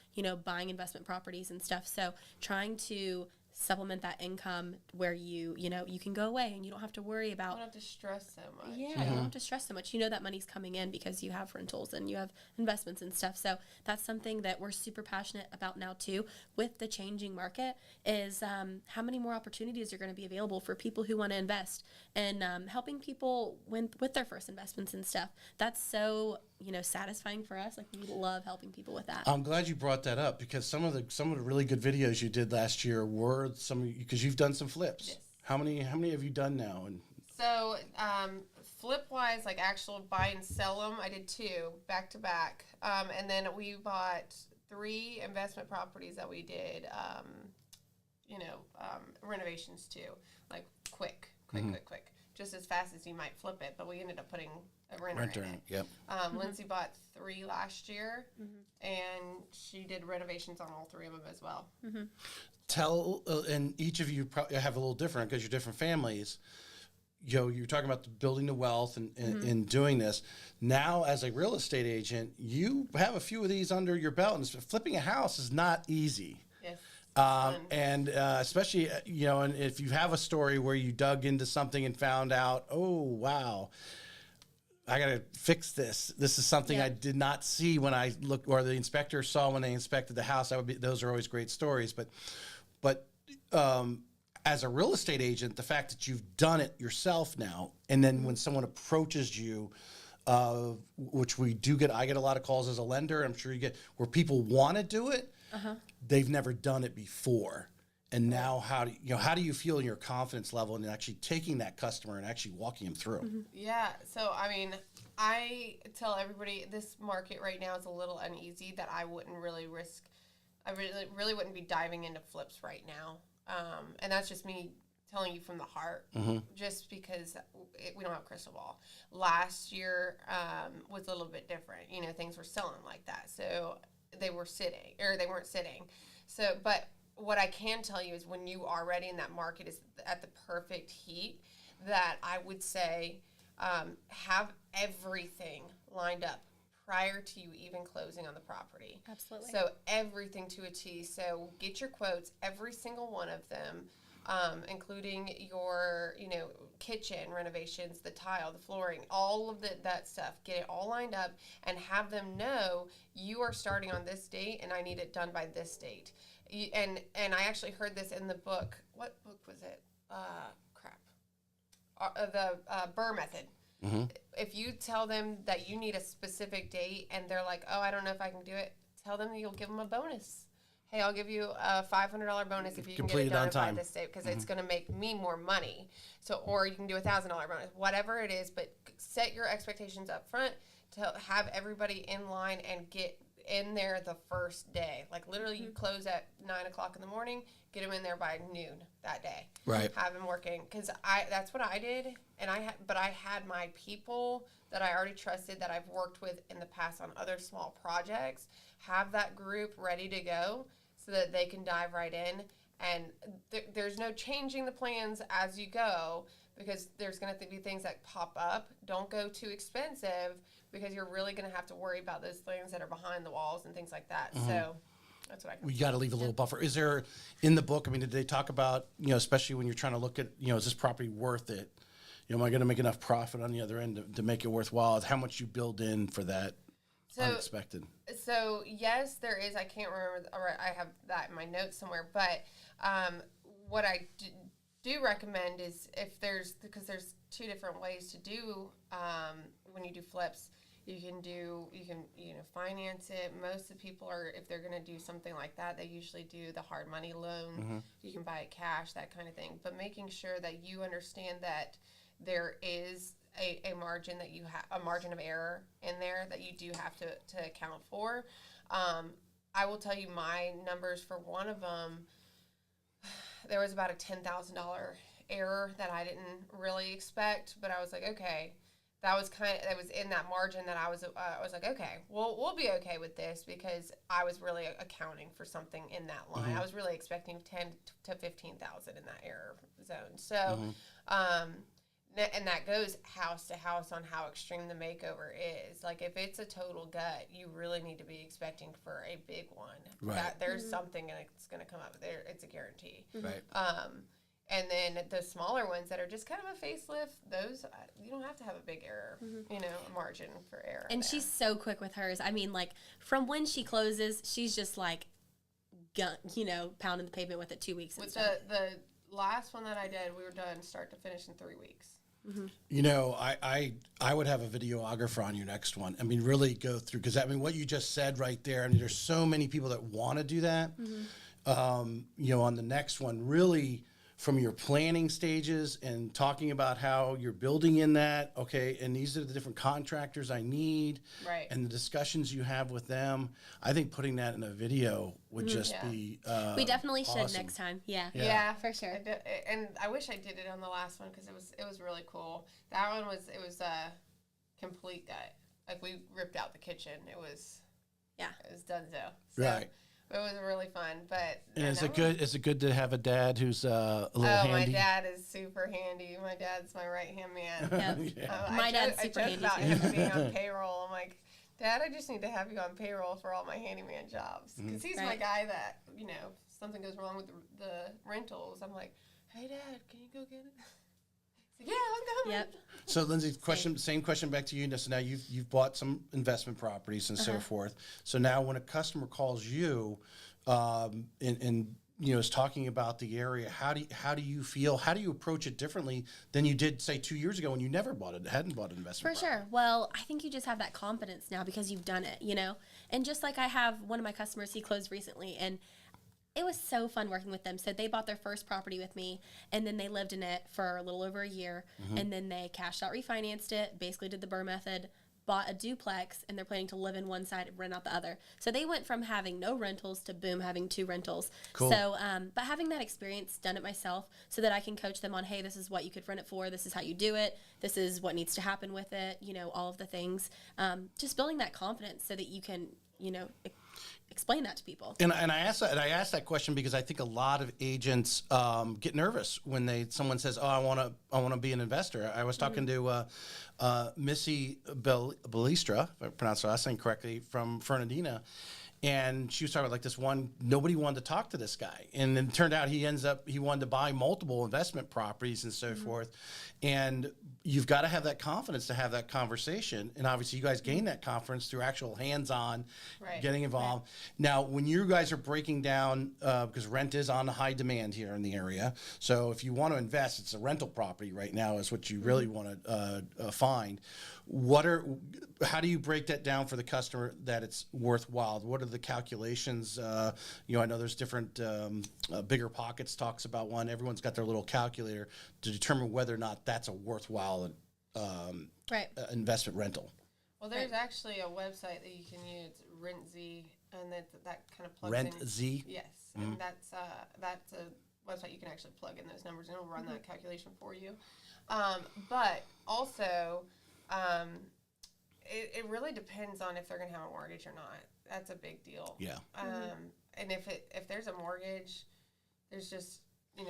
buying investment properties and stuff. So trying to supplement that income where you can go away and you don't have to worry about, you don't have to stress so much. You don't have to stress so much. That money's coming in because you have rentals and you have investments and stuff. So that's something that we're super passionate about now too, with the changing market, is how many more opportunities are going to be available for people who want to invest, and helping people with their first investments and stuff. That's so satisfying for us. Like, we love helping people with that. I'm glad you brought that up, because some of the really good videos you did last year were because you've done some flips. Yes. How many have you done now? And so flip wise, like actual buy and sell them, I did 2 back to back. And then we bought 3 investment properties that we did, renovations to, like quick, just as fast as you might flip it. But we ended up putting a renter in it. Yep. Lindsay bought 3 last year, and she did renovations on all 3 of them as well. Tell, and each of you probably have a little different because you're different families. You're talking about building the wealth and doing this. Now, as a real estate agent, you have a few of these under your belt, and flipping a house is not easy. Yes. And especially, and if you have a story where you dug into something and found out, oh, wow, I got to fix this. This is something I did not see when I looked, or the inspector saw when they inspected the house. Those are always great stories. But as a real estate agent, the fact that you've done it yourself now, and then when someone approaches you, which we do get, I get a lot of calls as a lender. I'm sure you get where people want to do it. They've never done it before. And now how do you feel in your confidence level in actually taking that customer and actually walking them through? Yeah. So, I mean, I tell everybody this market right now is a little uneasy, that I wouldn't really risk. I really wouldn't be diving into flips right now. And that's just me telling you from the heart, just because we don't have a crystal ball. Last year was a little bit different. Things were selling like that. So they weren't sitting. So, but what I can tell you is when you are ready and that market is at the perfect heat, that I would say have everything lined up prior to you even closing on the property. Absolutely. So everything to a T. So get your quotes, every single one of them, including your, kitchen renovations, the tile, the flooring, all of that stuff. Get it all lined up and have them know you are starting on this date and I need it done by this date. And I actually heard this in the book. What book was it? The Burr Method. If you tell them that you need a specific date and they're like, oh, I don't know if I can do it, tell them you'll give them a bonus. Hey, I'll give you a $500 bonus if you can get it done by this date, because it's going to make me more money. So, or you can do a $1,000 bonus, whatever it is, but set your expectations up front to have everybody in line and get in there the first day. Like literally you close at 9 o'clock in the morning, get them in there by noon that day. Right. Have them working. Cause that's what I did. And I had my people that I already trusted, that I've worked with in the past on other small projects, have that group ready to go so that they can dive right in. And there's no changing the plans as you go, because there's going to be things that pop up. Don't go too expensive, because you're really going to have to worry about those things that are behind the walls and things like that. So that's what I can. We got to leave a little buffer. Is there, in the book, I mean, did they talk about, especially when you're trying to look at, is this property worth it? Am I going to make enough profit on the other end to make it worthwhile? How much you build in for that unexpected? So, yes, there is. I can't remember. I have that in my notes somewhere. But what I do recommend is, because there's 2 different ways to do when you do flips. You can finance it. Most of the people if they're going to do something like that, they usually do the hard money loan. You can buy it cash, that kind of thing. But making sure that you understand that there is a margin that you have, a margin of error in there that you do have to account for. I will tell you my numbers for one of them. There was about a $10,000 error that I didn't really expect, but I was like, okay. That was in that margin that I was like, okay, we'll be okay with this, because I was really accounting for something in that line. I was really expecting 10 to 15,000 in that error zone. So, and that goes house to house on how extreme the makeover is. Like if it's a total gut, you really need to be expecting for a big one. Right. That there's something that's going to come up there. It's a guarantee. Right. And then the smaller ones that are just kind of a facelift, those you don't have to have a big error, margin for error. And she's so quick with hers. I mean, like from when she closes, she's just like, pounding the pavement with it 2 weeks. With the last one that I did, we were done start to finish in 3 weeks. I would have a videographer on your next one. I mean, really go through, because I mean, what you just said right there. I mean, there's so many people that want to do that. On the next one, really from your planning stages and talking about how you're building in that, okay, and these are the different contractors I need, Right. and the discussions you have with them. I think putting that in a video would just Yeah. be We definitely should awesome. next time. Yeah. Yeah, for sure. And I wish I did it on the last one because it was really cool. That one was a complete gut. Like we ripped out the kitchen. It was donezo. So Right. it was really fun. But And is it good to have a dad who's a little Oh, handy? my dad is super handy. My dad's my right hand man. Yep. Yeah. My dad's super I joke handy about too. him being on payroll. I'm like, Dad, I just need to have you on payroll for all my handyman jobs because he's my Right. guy that if something goes wrong with the rentals. I'm like, hey, Dad, can you go get it? He's like, yeah, I'm coming. Yep. So Lindsay, same question back to you. So now you've bought some investment properties and so forth. So now when a customer calls you, and is talking about the area, how do you feel? How do you approach it differently than you did say 2 years ago when you hadn't bought an investment? For sure. Well, I think you just have that confidence now because you've done it, And just like I have one of my customers, he closed recently, and it was so fun working with them. So they bought their first property with me, and then they lived in it for a little over a year, and then they cashed out, refinanced it, basically did the BRRRR method, bought a duplex, and they're planning to live in one side and rent out the other. So they went from having no rentals to boom, having 2 rentals. Cool. So, but having that experience, done it myself, so that I can coach them on, hey, this is what you could rent it for. This is how you do it. This is what needs to happen with it. All of the things. Just building that confidence so that you can, explain that to people. And I asked that question because I think a lot of agents get nervous when someone says, "Oh, I want to be an investor." I was talking to Missy Ballistra, if I pronounced her last name correctly, from Fernandina. And she was talking about like this one, nobody wanted to talk to this guy. And then it turned out he wanted to buy multiple investment properties and so forth. And you've got to have that confidence to have that conversation. And obviously you guys gain that confidence through actual hands-on getting involved. Now, when you guys are breaking down, because rent is on high demand here in the area. So if you want to invest, it's a rental property right now is what you really want to find. How do you break that down for the customer that it's worthwhile? What are the calculations? I know there's different Bigger Pockets talks about one. Everyone's got their little calculator to determine whether or not that's a worthwhile investment rental. Well, there's actually a website that you can use, RentZ, and that kind of plugs RentZ? in. Yes, and that's a website you can actually plug in those numbers, and it'll run that calculation for you. But also, it really depends on if they're going to have a mortgage or not. That's a big deal. Yeah. And if there's a mortgage, there's just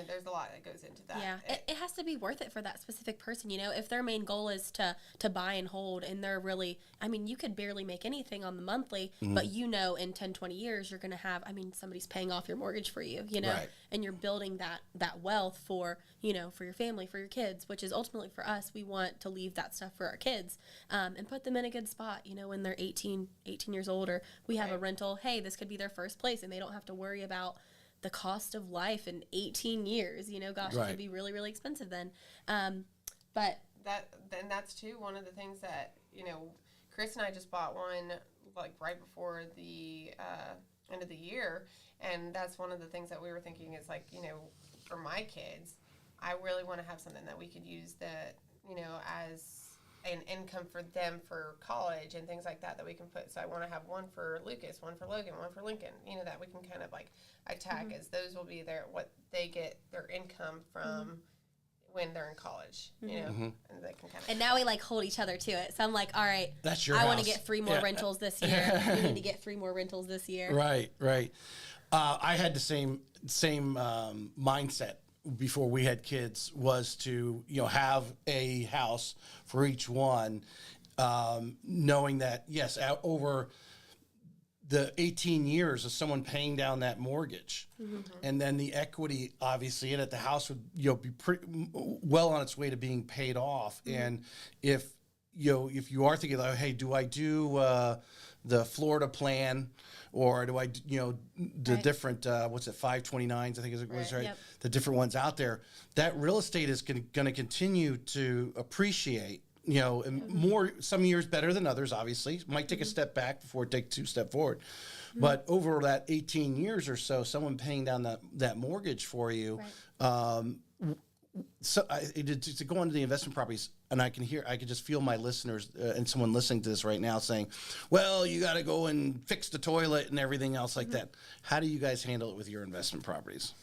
there's a lot that goes into that. Yeah, it has to be worth it for that specific person. If their main goal is to buy and hold, and they're really, you could barely make anything on the monthly, but in 10, 20 years, you're going to have, somebody's paying off your mortgage for you, Right. and you're building that wealth for, for your family, for your kids, which is ultimately for us. We want to leave that stuff for our kids, and put them in a good spot, when they're 18 years old, or we have a rental, hey, this could be their first place, and they don't have to worry about the cost of life in 18 years, gosh, it could be really, really expensive then. But that's too one of the things that, Chris and I just bought one like right before the end of the year. And that's one of the things that we were thinking is like, for my kids, I really want to have something that we could use that, as an income for them for college and things like that we can put. So I want to have one for Lucas, one for Logan, one for Lincoln, that we can kind of like attack as those will be what they get their income from when they're in college, and they can kind of. And now we like hold each other to it. So I'm like, all right, that's your I house. want to get 3 more rentals this year. We need to get 3 more rentals this year. Right. I had the same mindset before we had kids, was to have a house for each one, knowing that yes, over the 18 years of someone paying down that mortgage, and then the equity obviously in it, the house would be pretty well on its way to being paid off. And if you are thinking like, hey, do I do the Florida plan, or do I, the different, 529s, I think it was, right? Yep. The different ones out there, that real estate is going to continue to appreciate you know, and more, some years better than others, obviously. Might take a step back before it take 2 steps forward. But over that 18 years or so, someone paying down that mortgage for you, so to go into the investment properties, and I can just feel my listeners and someone listening to this right now saying, well, you got to go and fix the toilet and everything else like that. How do you guys handle it with your investment properties?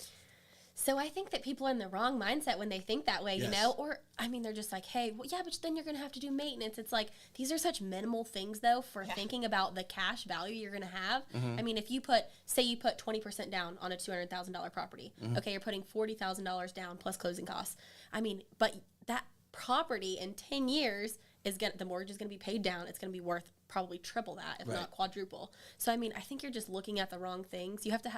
So I think that people are in the wrong mindset when they think that way, you know, or I mean, they're just like, hey, well, yeah, but then you're going to have to do maintenance. It's like, these are such minimal things though, for thinking about the cash value you're going to have. I mean, if you say you put 20% down on a $200,000 property, okay, you're putting $40,000 down plus closing costs. I mean, but that property in 10 years the mortgage is going to be paid down. It's going to be worth probably triple that, if not quadruple. So, I mean, I think you're just looking at the wrong things. You have to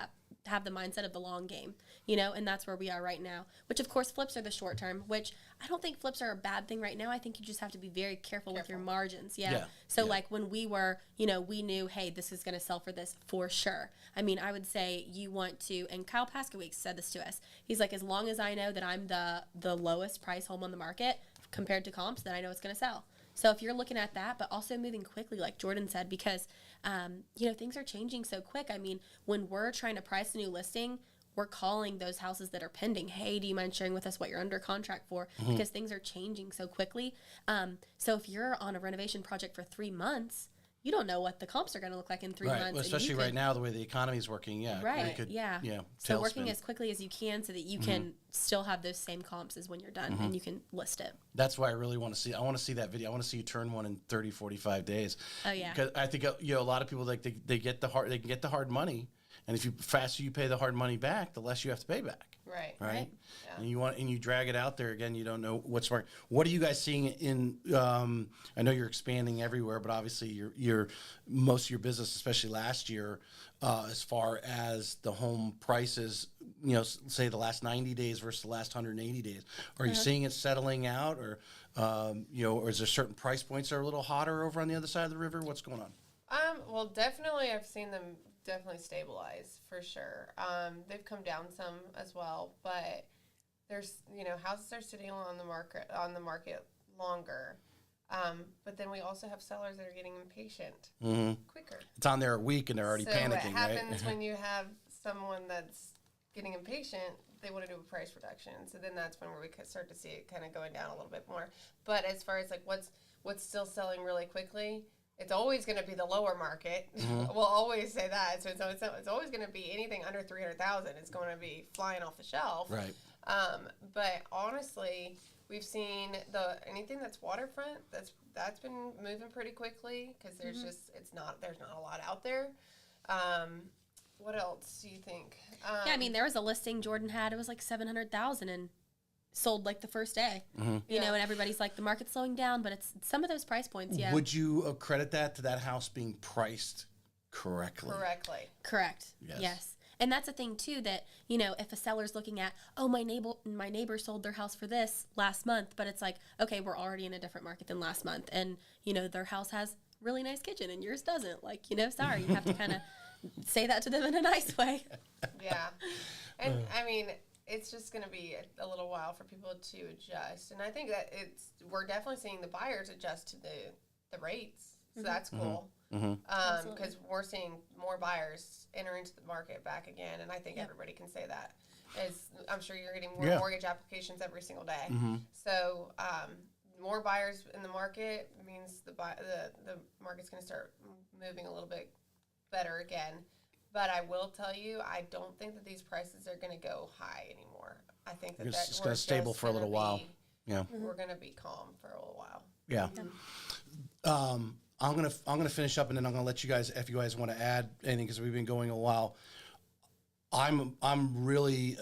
have the mindset of the long game, you know, and that's where we are right now, which of course flips are the short term, which I don't think flips are a bad thing right now. I think you just have to be very careful with your margins. So like when we were, you know, we knew, hey, this is going to sell for this for sure. I mean, I would say you want to, and Kyle Paskowicz said this to us. He's like, as long as I know that I'm the lowest price home on the market compared to comps, then I know it's going to sell. So if you're looking at that, but also moving quickly, like Jordan said, because, you know, things are changing so quick. I mean, when we're trying to price a new listing, we're calling those houses that are pending, hey, do you mind sharing with us what you're under contract for? Because things are changing so quickly. So if you're on a renovation project for 3 months, you don't know what the comps are going to look like in 3 months. Well, especially right now, the way the economy is working, So working as quickly as you can so that you can still have those same comps as when you're done and you can list it. That's why I really want to see. I want to see that video. I want to see you turn one in 30, 45 days. Oh yeah. Because I think you know a lot of people like they get the hard, they can get the hard money, and if you faster you pay the hard money back, the less you have to pay back. Right. Yeah. And you drag it out there again. You don't know what's smart. What are you guys seeing in? I know you're expanding everywhere, but obviously you're most of your business, especially last year, as far as the home prices. You know, say the last 90 days versus the last 180 days. Are you seeing it settling out, or you know, or is there certain price points that are a little hotter over on the other side of the river? What's going on? Well, definitely, I've seen them definitely stabilize for sure. They've come down some as well, but there's, you know, houses are sitting on the market longer. But then we also have sellers that are getting impatient quicker. It's on there a week and they're already panicking, right? What happens when you have someone that's getting impatient, they want to do a price reduction. So then that's when we could start to see it kind of going down a little bit more. But as far as like what's still selling really quickly, it's always going to be the lower market. We'll always say that. So it's always going to be anything under 300,000. It's going to be flying off the shelf. Right. But honestly, we've seen anything that's waterfront that's been moving pretty quickly because there's there's not a lot out there. What else do you think? I mean, there was a listing Jordan had. It was like 700,000 and sold like the first day, you know, and everybody's like, the market's slowing down, but it's some of those price points. Yeah. Would you credit that to that house being priced correctly? Correct. Yes. And that's a thing too, that, you know, if a seller's looking at, oh, my neighbor sold their house for this last month, but it's like, okay, we're already in a different market than last month. And, you know, their house has really nice kitchen and yours doesn't. Like, you know, sorry, you have to kind of say that to them in a nice way. Yeah. And I mean, it's just going to be a little while for people to adjust. And I think that we're definitely seeing the buyers adjust to the rates. So that's cool. Because we're seeing more buyers enter into the market back again. And I think everybody can say that. I'm sure you're getting more mortgage applications every single day. So more buyers in the market means the market's going to start moving a little bit better again. But I will tell you, I don't think that these prices are going to go high anymore. I think that it's going to stable for a little while. We're going to be calm for a little while. Yeah. I'm gonna finish up, and then I'm gonna let you guys, if you guys want to add anything, because we've been going a while. I'm really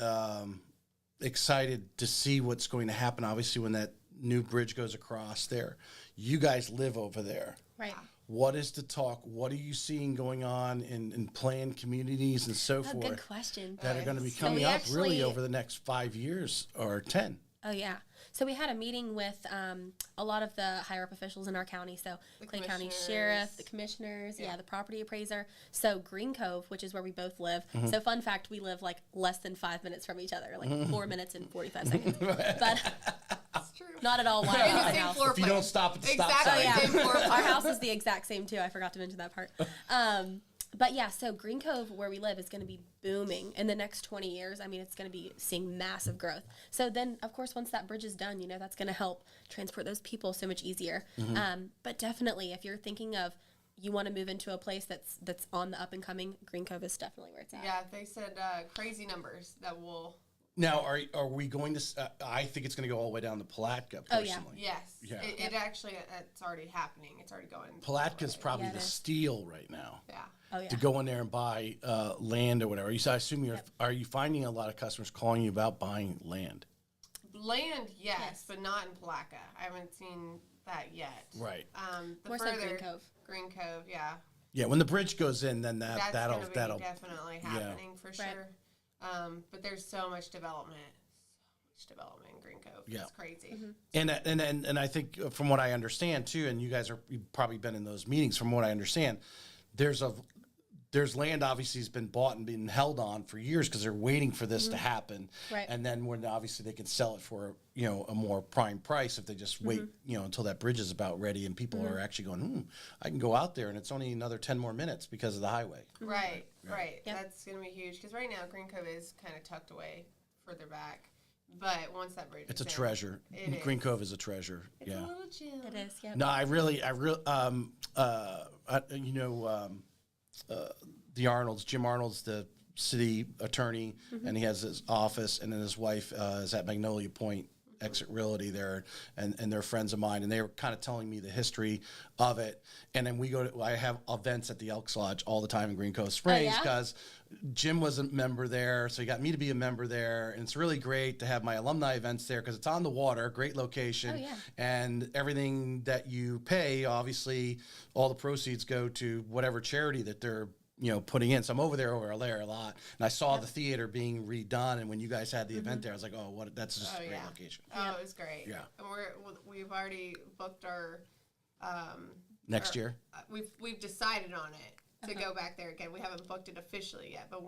excited to see what's going to happen. Obviously, when that new bridge goes across there, you guys live over there, right? What is the talk? What are you seeing going on in planned communities and so forth? Good question. That are going to be coming up really over the next 5 years or 10. Oh, yeah. So we had a meeting with a lot of the higher-up officials in our county. So Clay County Sheriff, the commissioners, the property appraiser. So Green Cove, which is where we both live. So fun fact, we live like less than 5 minutes from each other, like 4 minutes and 45 seconds. But true. Not at all wild In in the my same house. floor If you plan. don't stop at the stop Exactly. Oh, sign. yeah. Same floor plan. Our house is the exact same too. I forgot to mention that part. But yeah, so Green Cove, where we live, is going to be booming in the next 20 years. I mean, it's going to be seeing massive growth. So then, of course, once that bridge is done, you know, that's going to help transport those people so much easier. But definitely, if you're thinking of you want to move into a place that's on the up and coming, Green Cove is definitely where it's at. Yeah, they said crazy numbers that will. Now, are we going to? I think it's going to go all the way down to Palatka. Oh, yeah. Personally, Yes. Yeah. It actually, it's already happening. It's already going. Palatka's probably Yeah, it the is. steal right now. Yeah. Oh, yeah. To go in there and buy land or whatever. I assume are you finding a lot of customers calling you about buying land? Land, yes, Yes. but not in Palatka. I haven't seen that yet. Right. The More so further Green Cove. Green Cove, yeah. Yeah, when the bridge goes in, then That's that'll gonna be definitely happening for sure. But there's so much development. So much development in Green Cove. Yeah. It's crazy. and I think from what I understand too, and you've probably been in those meetings. From what I understand, there's land obviously has been bought and been held on for years because they're waiting for this to happen. Right. And then when obviously they can sell it for a more prime price if they just wait until that bridge is about ready and people are actually going, I can go out there and it's only another 10 more minutes because of the highway. Right. Yep. That's going to be huge because right now Green Cove is kind of tucked away further back. But once that bridge It's is a in, treasure. it Green is. Cove is a treasure. It's a little chill. It is, yeah. No, the Arnolds, Jim Arnold's the city attorney, and he has his office, and then his wife is at Magnolia Point Exit Realty there, and they're friends of mine, and they were kind of telling me the history of it. And then I have events at the Elks Lodge all the time in Green Cove Springs yeah? because Jim was a member there, so he got me to be a member there, and it's really great to have my alumni events there because it's on the water, great location, Oh, yeah. and everything that you pay, obviously, all the proceeds go to whatever charity that they're putting in. So I'm over there a lot, and I saw the theater being redone. And when you guys had the event there, I was like, "Oh, that's just a great location." Oh, it was great. Yeah. And we've already booked our Next year, we've decided on it to go back there again. We haven't booked it officially yet, but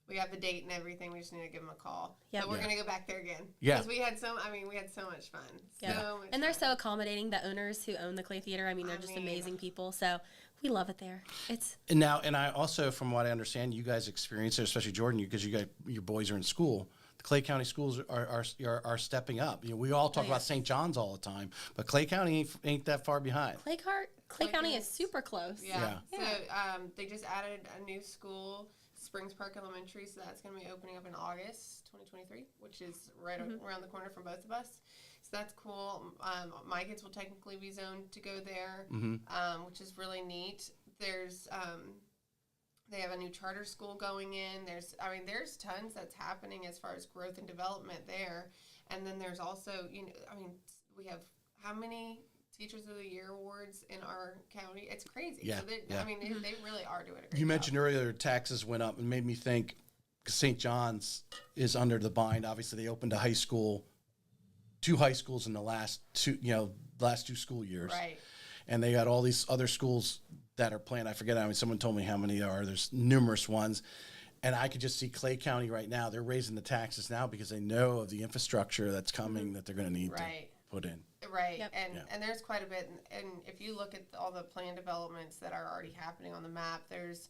we have the date and everything. We just need to give them a call. Yep. But we're Yeah. gonna go back there again. Yeah. Because we had so much fun. Yeah. So much And they're fun. so accommodating. The owners who own the Clay Theater, I mean, they're just amazing people. So we love it there. It's and I also, from what I understand, you guys experience it, especially Jordan, because your boys are in school. The Clay County schools are stepping up. We all talk about St. John's all the time, but Clay County ain't that far behind. Clay County is is- super close. Yeah. Yeah. So they just added a new school, Springs Park Elementary. So that's going to be opening up in August 2023, which is right around the corner from both of us. So that's cool. My kids will technically be zoned to go there, which is really neat. There's they have a new charter school going in. There's tons that's happening as far as growth and development there. And then there's also, we have how many Teachers of the Year awards in our county? It's crazy. Yeah, So they really are doing a great You job. mentioned earlier taxes went up and made me think St. John's is under the bind. Obviously, they opened two high schools in the last two school years. Right. And they got all these other schools that are planned. I forget. Someone told me how many there are. There's numerous ones. And I could just see Clay County right now. They're raising the taxes now because they know of the infrastructure that's coming that they're going to need to put in. Right, Yep. and there's quite a bit, and if you look at all the planned developments that are already happening on the map, there's,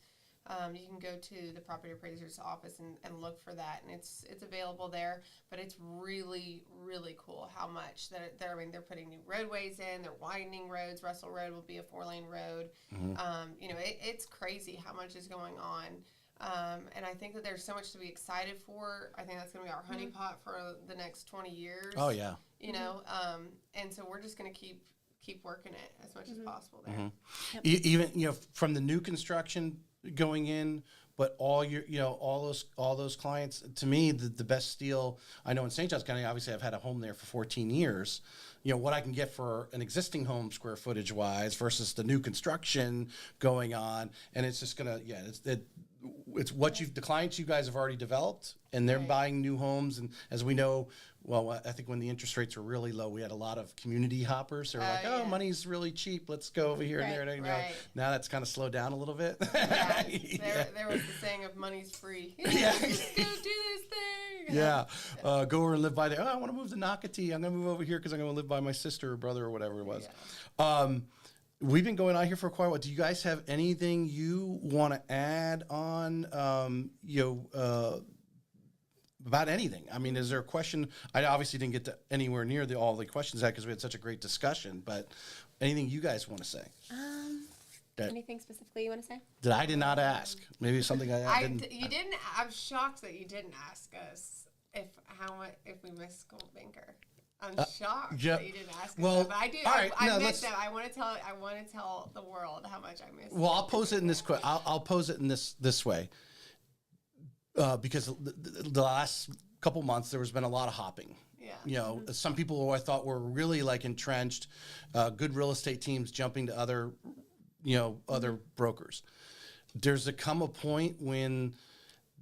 you can go to the property appraiser's office and look for that, and it's available there, but it's really, really cool how much they're putting new roadways in, they're widening roads. Russell Road will be a 4-lane road. It's crazy how much is going on. And I think that there's so much to be excited for. I think that's going to be our honeypot for the next 20 years. Oh, yeah. And so we're just going to keep working it as much as possible there. Even from the new construction going in, but all those clients. To me, the best deal I know in St. Johns County. Obviously, I've had a home there for 14 years. What I can get for an existing home square footage wise versus the new construction going on, and it's just gonna it's what the clients you guys have already developed, and they're buying new homes. And as we know, I think when the interest rates were really low, we had a lot of community hoppers. They're like, "Oh, money's really cheap. Let's go over here and there." And Right. Now that's kind of slowed down a little bit. Yeah. There was the saying of money's free. Just go do this thing. Yeah. Go over and live by there. Oh, I want to move to Nocatee. I'm going to move over here because I'm going to live by my sister or brother or whatever it was. Yeah. We've been going on here for quite a while. Do you guys have anything you want to add on, about anything? I mean, is there a question? I obviously didn't get to anywhere near all the questions because we had such a great discussion, but anything you guys want to say? Anything specifically you want to say? That I did not ask. Maybe something I didn't. You didn't. I'm shocked that you didn't ask us if we missed school banker. I'm shocked that you didn't ask us. Well, But I do. all right, I missed them. I want to tell the world how much I missed. Well, I'll pose it in this. I'll pose it in this way. Because the last couple months there has been a lot of hopping. Yeah. Some people who I thought were really like entrenched, good real estate teams jumping to other brokers. There's come a point when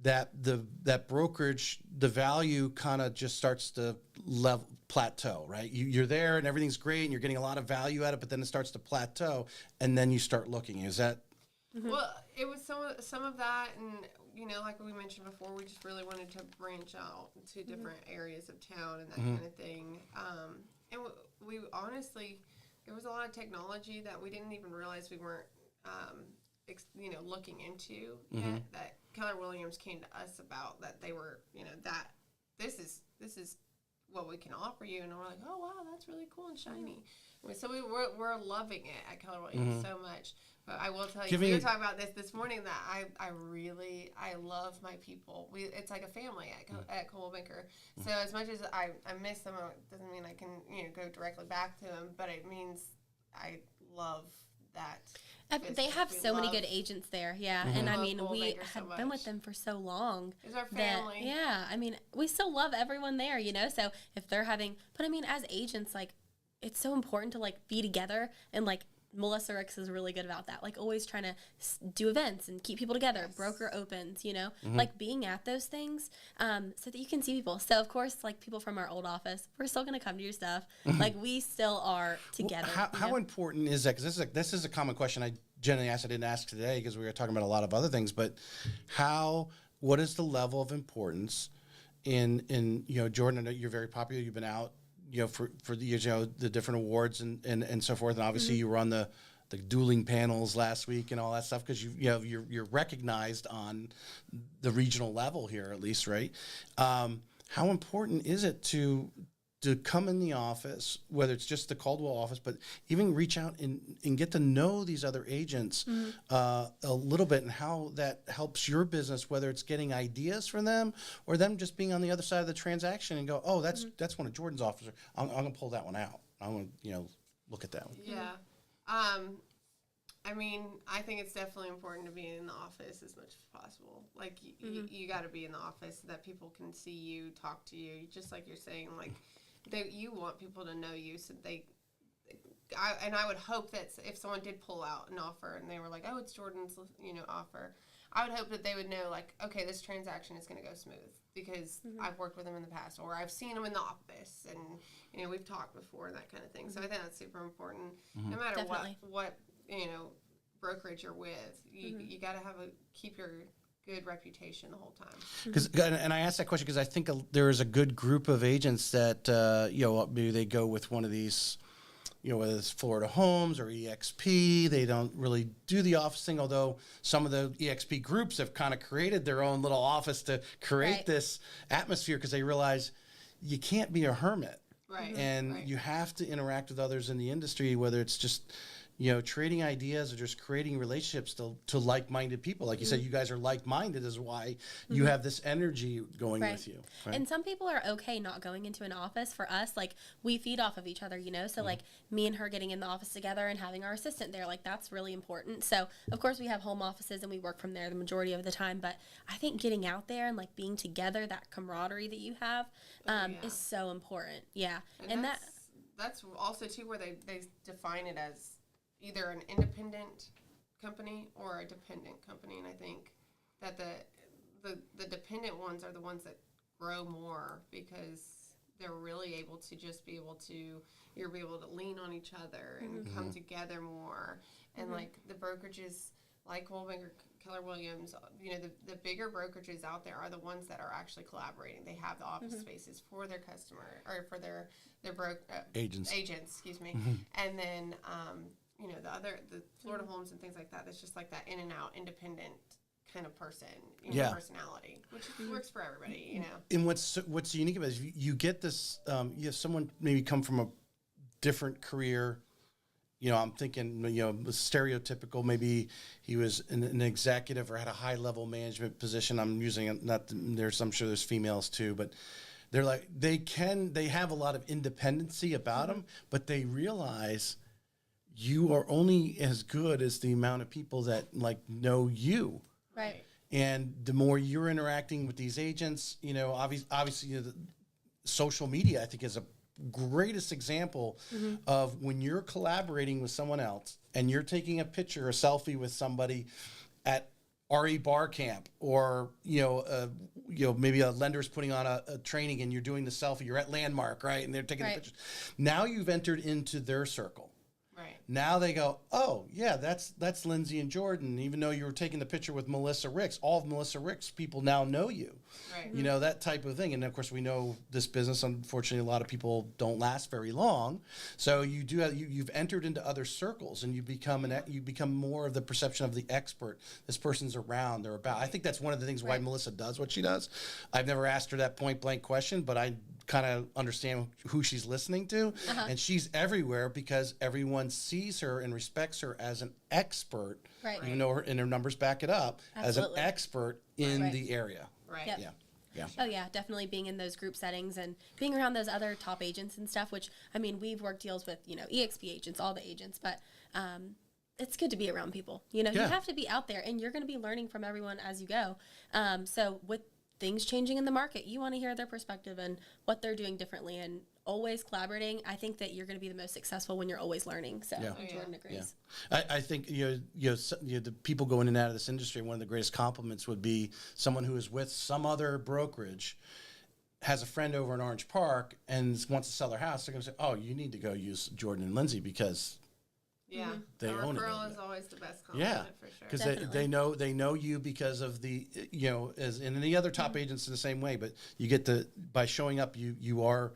that brokerage, the value kind of just starts to plateau, right? You're there and everything's great and you're getting a lot of value out of it, but then it starts to plateau and then you start looking. Is that? Well, it was some of that, and like we mentioned before, we just really wanted to branch out to different areas of town and that kind of thing. And we honestly, there was a lot of technology that we didn't even realize we weren't, looking into yet. That Keller Williams came to us about, that they were, that this is what we can offer you, and we're like, oh wow, that's really cool and shiny. So we're loving it at Keller Williams so much. But I will tell you, we were talking about this morning, that I love my people. It's like a family at Coldwell Banker. So as much as I miss them, it doesn't mean I can go directly back to them, but it means I love that. They have so many good agents there, yeah. And I mean, we had been with them for so long. It's our family. Yeah, I mean, we still love everyone there, So if they're having, but I mean, as agents, like, it's so important to like be together, and like Melissa Ricks is really good about that. Like always trying to do events and keep people together, broker opens, like being at those things, so that you can see people. So of course, like people from our old office, we're still going to come to your stuff. Like we still are together. How important is that? Because this is a common question I generally ask. I didn't ask today because we were talking about a lot of other things, but what is the level of importance in Jordan, I know you're very popular. You've been out for the years, the different awards and so forth. And obviously you were on the dueling panels last week and all that stuff, because you're recognized on the regional level here, at least, right? How important is it to come in the office, whether it's just the Caldwell office, but even reach out and get to know these other agents a little bit, and how that helps your business, whether it's getting ideas from them or them just being on the other side of the transaction and go, oh, that's one of Jordan's officers. I'm going to pull that one out. I'm going to, look at that one. Yeah. I mean, I think it's definitely important to be in the office as much as possible. Like, you got to be in the office so that people can see you, talk to you, just like you're saying, like, you want people to know you, so I would hope that if someone did pull out an offer and they were like, oh, it's Jordan's, offer, I would hope that they would know, like, okay, this transaction is going to go smooth because I've worked with them in the past, or I've seen them in the office, and we've talked before and that kind of thing. So I think that's super important. No matter what brokerage you're with, you got to keep your good reputation the whole time. And I asked that question because I think there is a good group of agents that maybe they go with one of these, whether it's Florida Homes or EXP. They don't really do the office thing, although some of the EXP groups have kind of created their own little office to create this atmosphere, because they realize you can't be a hermit, and you have to interact with others in the industry, whether it's just trading ideas or just creating relationships to like-minded people. Like you said, you guys are like-minded, is why you have this energy going with you. Right? And some people are okay not going into an office. For us, like, we feed off of each other, So, like, me and her getting in the office together and having our assistant there, like, that's really important. So, of course, we have home offices and we work from there the majority of the time. But I think getting out there and, like, being together, that camaraderie that you have is so important. Yeah. And that's also, too, where they define it as either an independent company or a dependent company, and I think that the dependent ones are the ones that grow more, because they're really able to just be able to lean on each other and come together more, and like the brokerages like Coldwell Banker Keller Williams, the bigger brokerages out there are the ones that are actually collaborating. They have the office spaces for their customer or for their agents, excuse me. And then, the Florida homes and things like that. It's just like that in and out, independent kind of person, personality, which works for everybody, And what's unique about it is you get this, you have someone maybe come from a different career. I'm thinking, stereotypical, maybe he was an executive or had a high level management position. I'm using it, I'm sure there's females too, but they're like, they have a lot of independency about them, but they realize you are only as good as the amount of people that know you. Right. And the more you're interacting with these agents, obviously the social media, I think, is a greatest example of when you're collaborating with someone else and you're taking a picture, a selfie with somebody at RE Bar Camp, or maybe a lender's putting on a training and you're doing the selfie. You're at Landmark, right? And they're taking the pictures. Now you've entered into their circle. Right. Now they go, oh yeah, that's Lindsay and Jordan. Even though you were taking the picture with Melissa Ricks, all of Melissa Ricks people now know you. Right. That type of thing. And of course, we know this business. Unfortunately, a lot of people don't last very long. So you've entered into other circles, and you become more of the perception of the expert. This person's around. They're about. I think that's one of the things why Melissa does what she does. I've never asked her that point blank question, but I kind of understand who she's listening to, and she's everywhere because everyone sees her and respects her as an expert, even though her numbers back it up, as an expert in the area. Right. Yep. Yeah. Oh yeah, definitely being in those group settings and being around those other top agents and stuff, which, we've worked deals with, EXP agents, all the agents, but it's good to be around people. You have to be out there, and you're going to be learning from everyone as you go. So with things changing in the market, you want to hear their perspective and what they're doing differently, and always collaborating. I think that you're going to be the most successful when you're always learning. So Jordan agrees. Yeah. I think the people going in and out of this industry, one of the greatest compliments would be someone who is with some other brokerage, has a friend over in Orange Park and wants to sell their house. They're going to say, "Oh, you need to go use Jordan and Lindsay because." Yeah, they own it. Referral is always the best compliment for sure. Because they know you because of the as in any other top agents in the same way. But you get by showing up, you are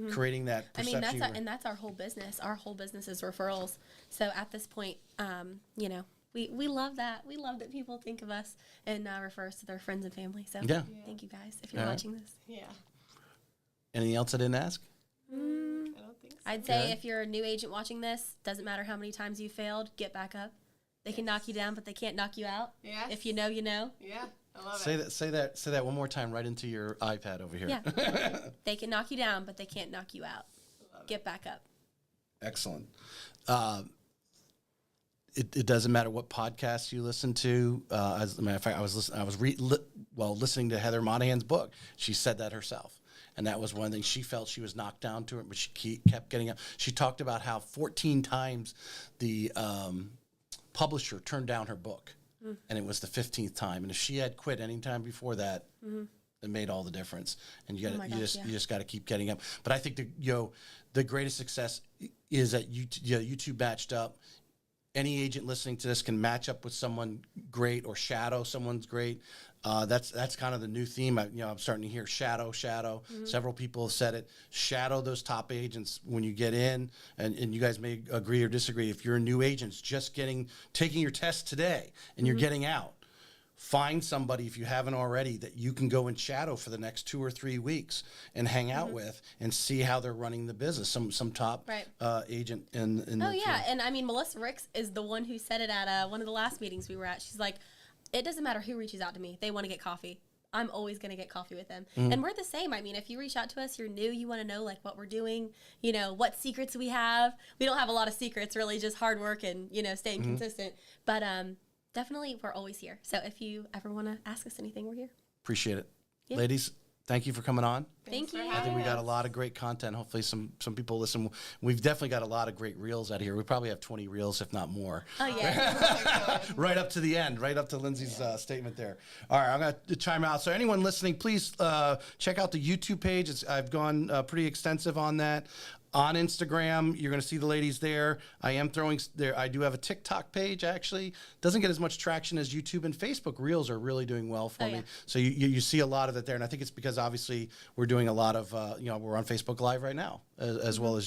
creating that perception. That's our whole business. Our whole business is referrals. So at this point, we love that. We love that people think of us and refer us to their friends and family. So thank you guys if you're watching this. Yeah. Anything else I didn't ask? I'd say if you're a new agent watching this, doesn't matter how many times you failed, get back up. They can knock you down, but they can't knock you out. Yes. If you know, you know. Yeah, I love it. Say that one more time right into your iPad over here. Yeah. They can knock you down, but they can't knock you out. Get back up. Excellent. It doesn't matter what podcast you listen to. As a matter of fact, I was listening to Heather Monahan's book. She said that herself. And that was one thing. She felt she was knocked down to it, but she kept getting up. She talked about how 14 times the publisher turned down her book, and it was the 15th time. And if she had quit any time before that, it made all the difference. And you just got to keep getting up. But I think the greatest success is that you two matched up. Any agent listening to this can match up with someone great or shadow someone's great. That's kind of the new theme. I'm starting to hear shadow. Several people have said it. Shadow those top agents when you get in, and you guys may agree or disagree. If you're a new agent, just taking your test today, and you're getting out, find somebody, if you haven't already, that you can go and shadow for the next 2 or 3 weeks and hang out with and see how they're running the business. Some top agent in the field. And Melissa Ricks is the one who said it at one of the last meetings we were at. She's like, it doesn't matter who reaches out to me. They want to get coffee. I'm always going to get coffee with them. And we're the same. If you reach out to us, you're new, you want to know what we're doing, what secrets we have. We don't have a lot of secrets, really, just hard work and, staying consistent. But definitely, we're always here. So if you ever want to ask us anything, we're here. Appreciate it. Yeah. Ladies, thank you for coming on. Thank you. I think we got a lot of great content. Hopefully some people listen. We've definitely got a lot of great reels out here. We probably have 20 reels, if not more. Oh, yeah. Right up to the end, right up to Lindsay's statement there. All right, I'm going to chime out. So anyone listening, please check out the YouTube page. I've gone pretty extensive on that. on Instagram. You're going to see the ladies there. I am throwing there. I do have a TikTok page, actually. Doesn't get as much traction as YouTube, and Facebook Reels are really doing well for me. So you see a lot of it there. And I think it's because obviously we're doing a lot of, we're on Facebook Live right now as well as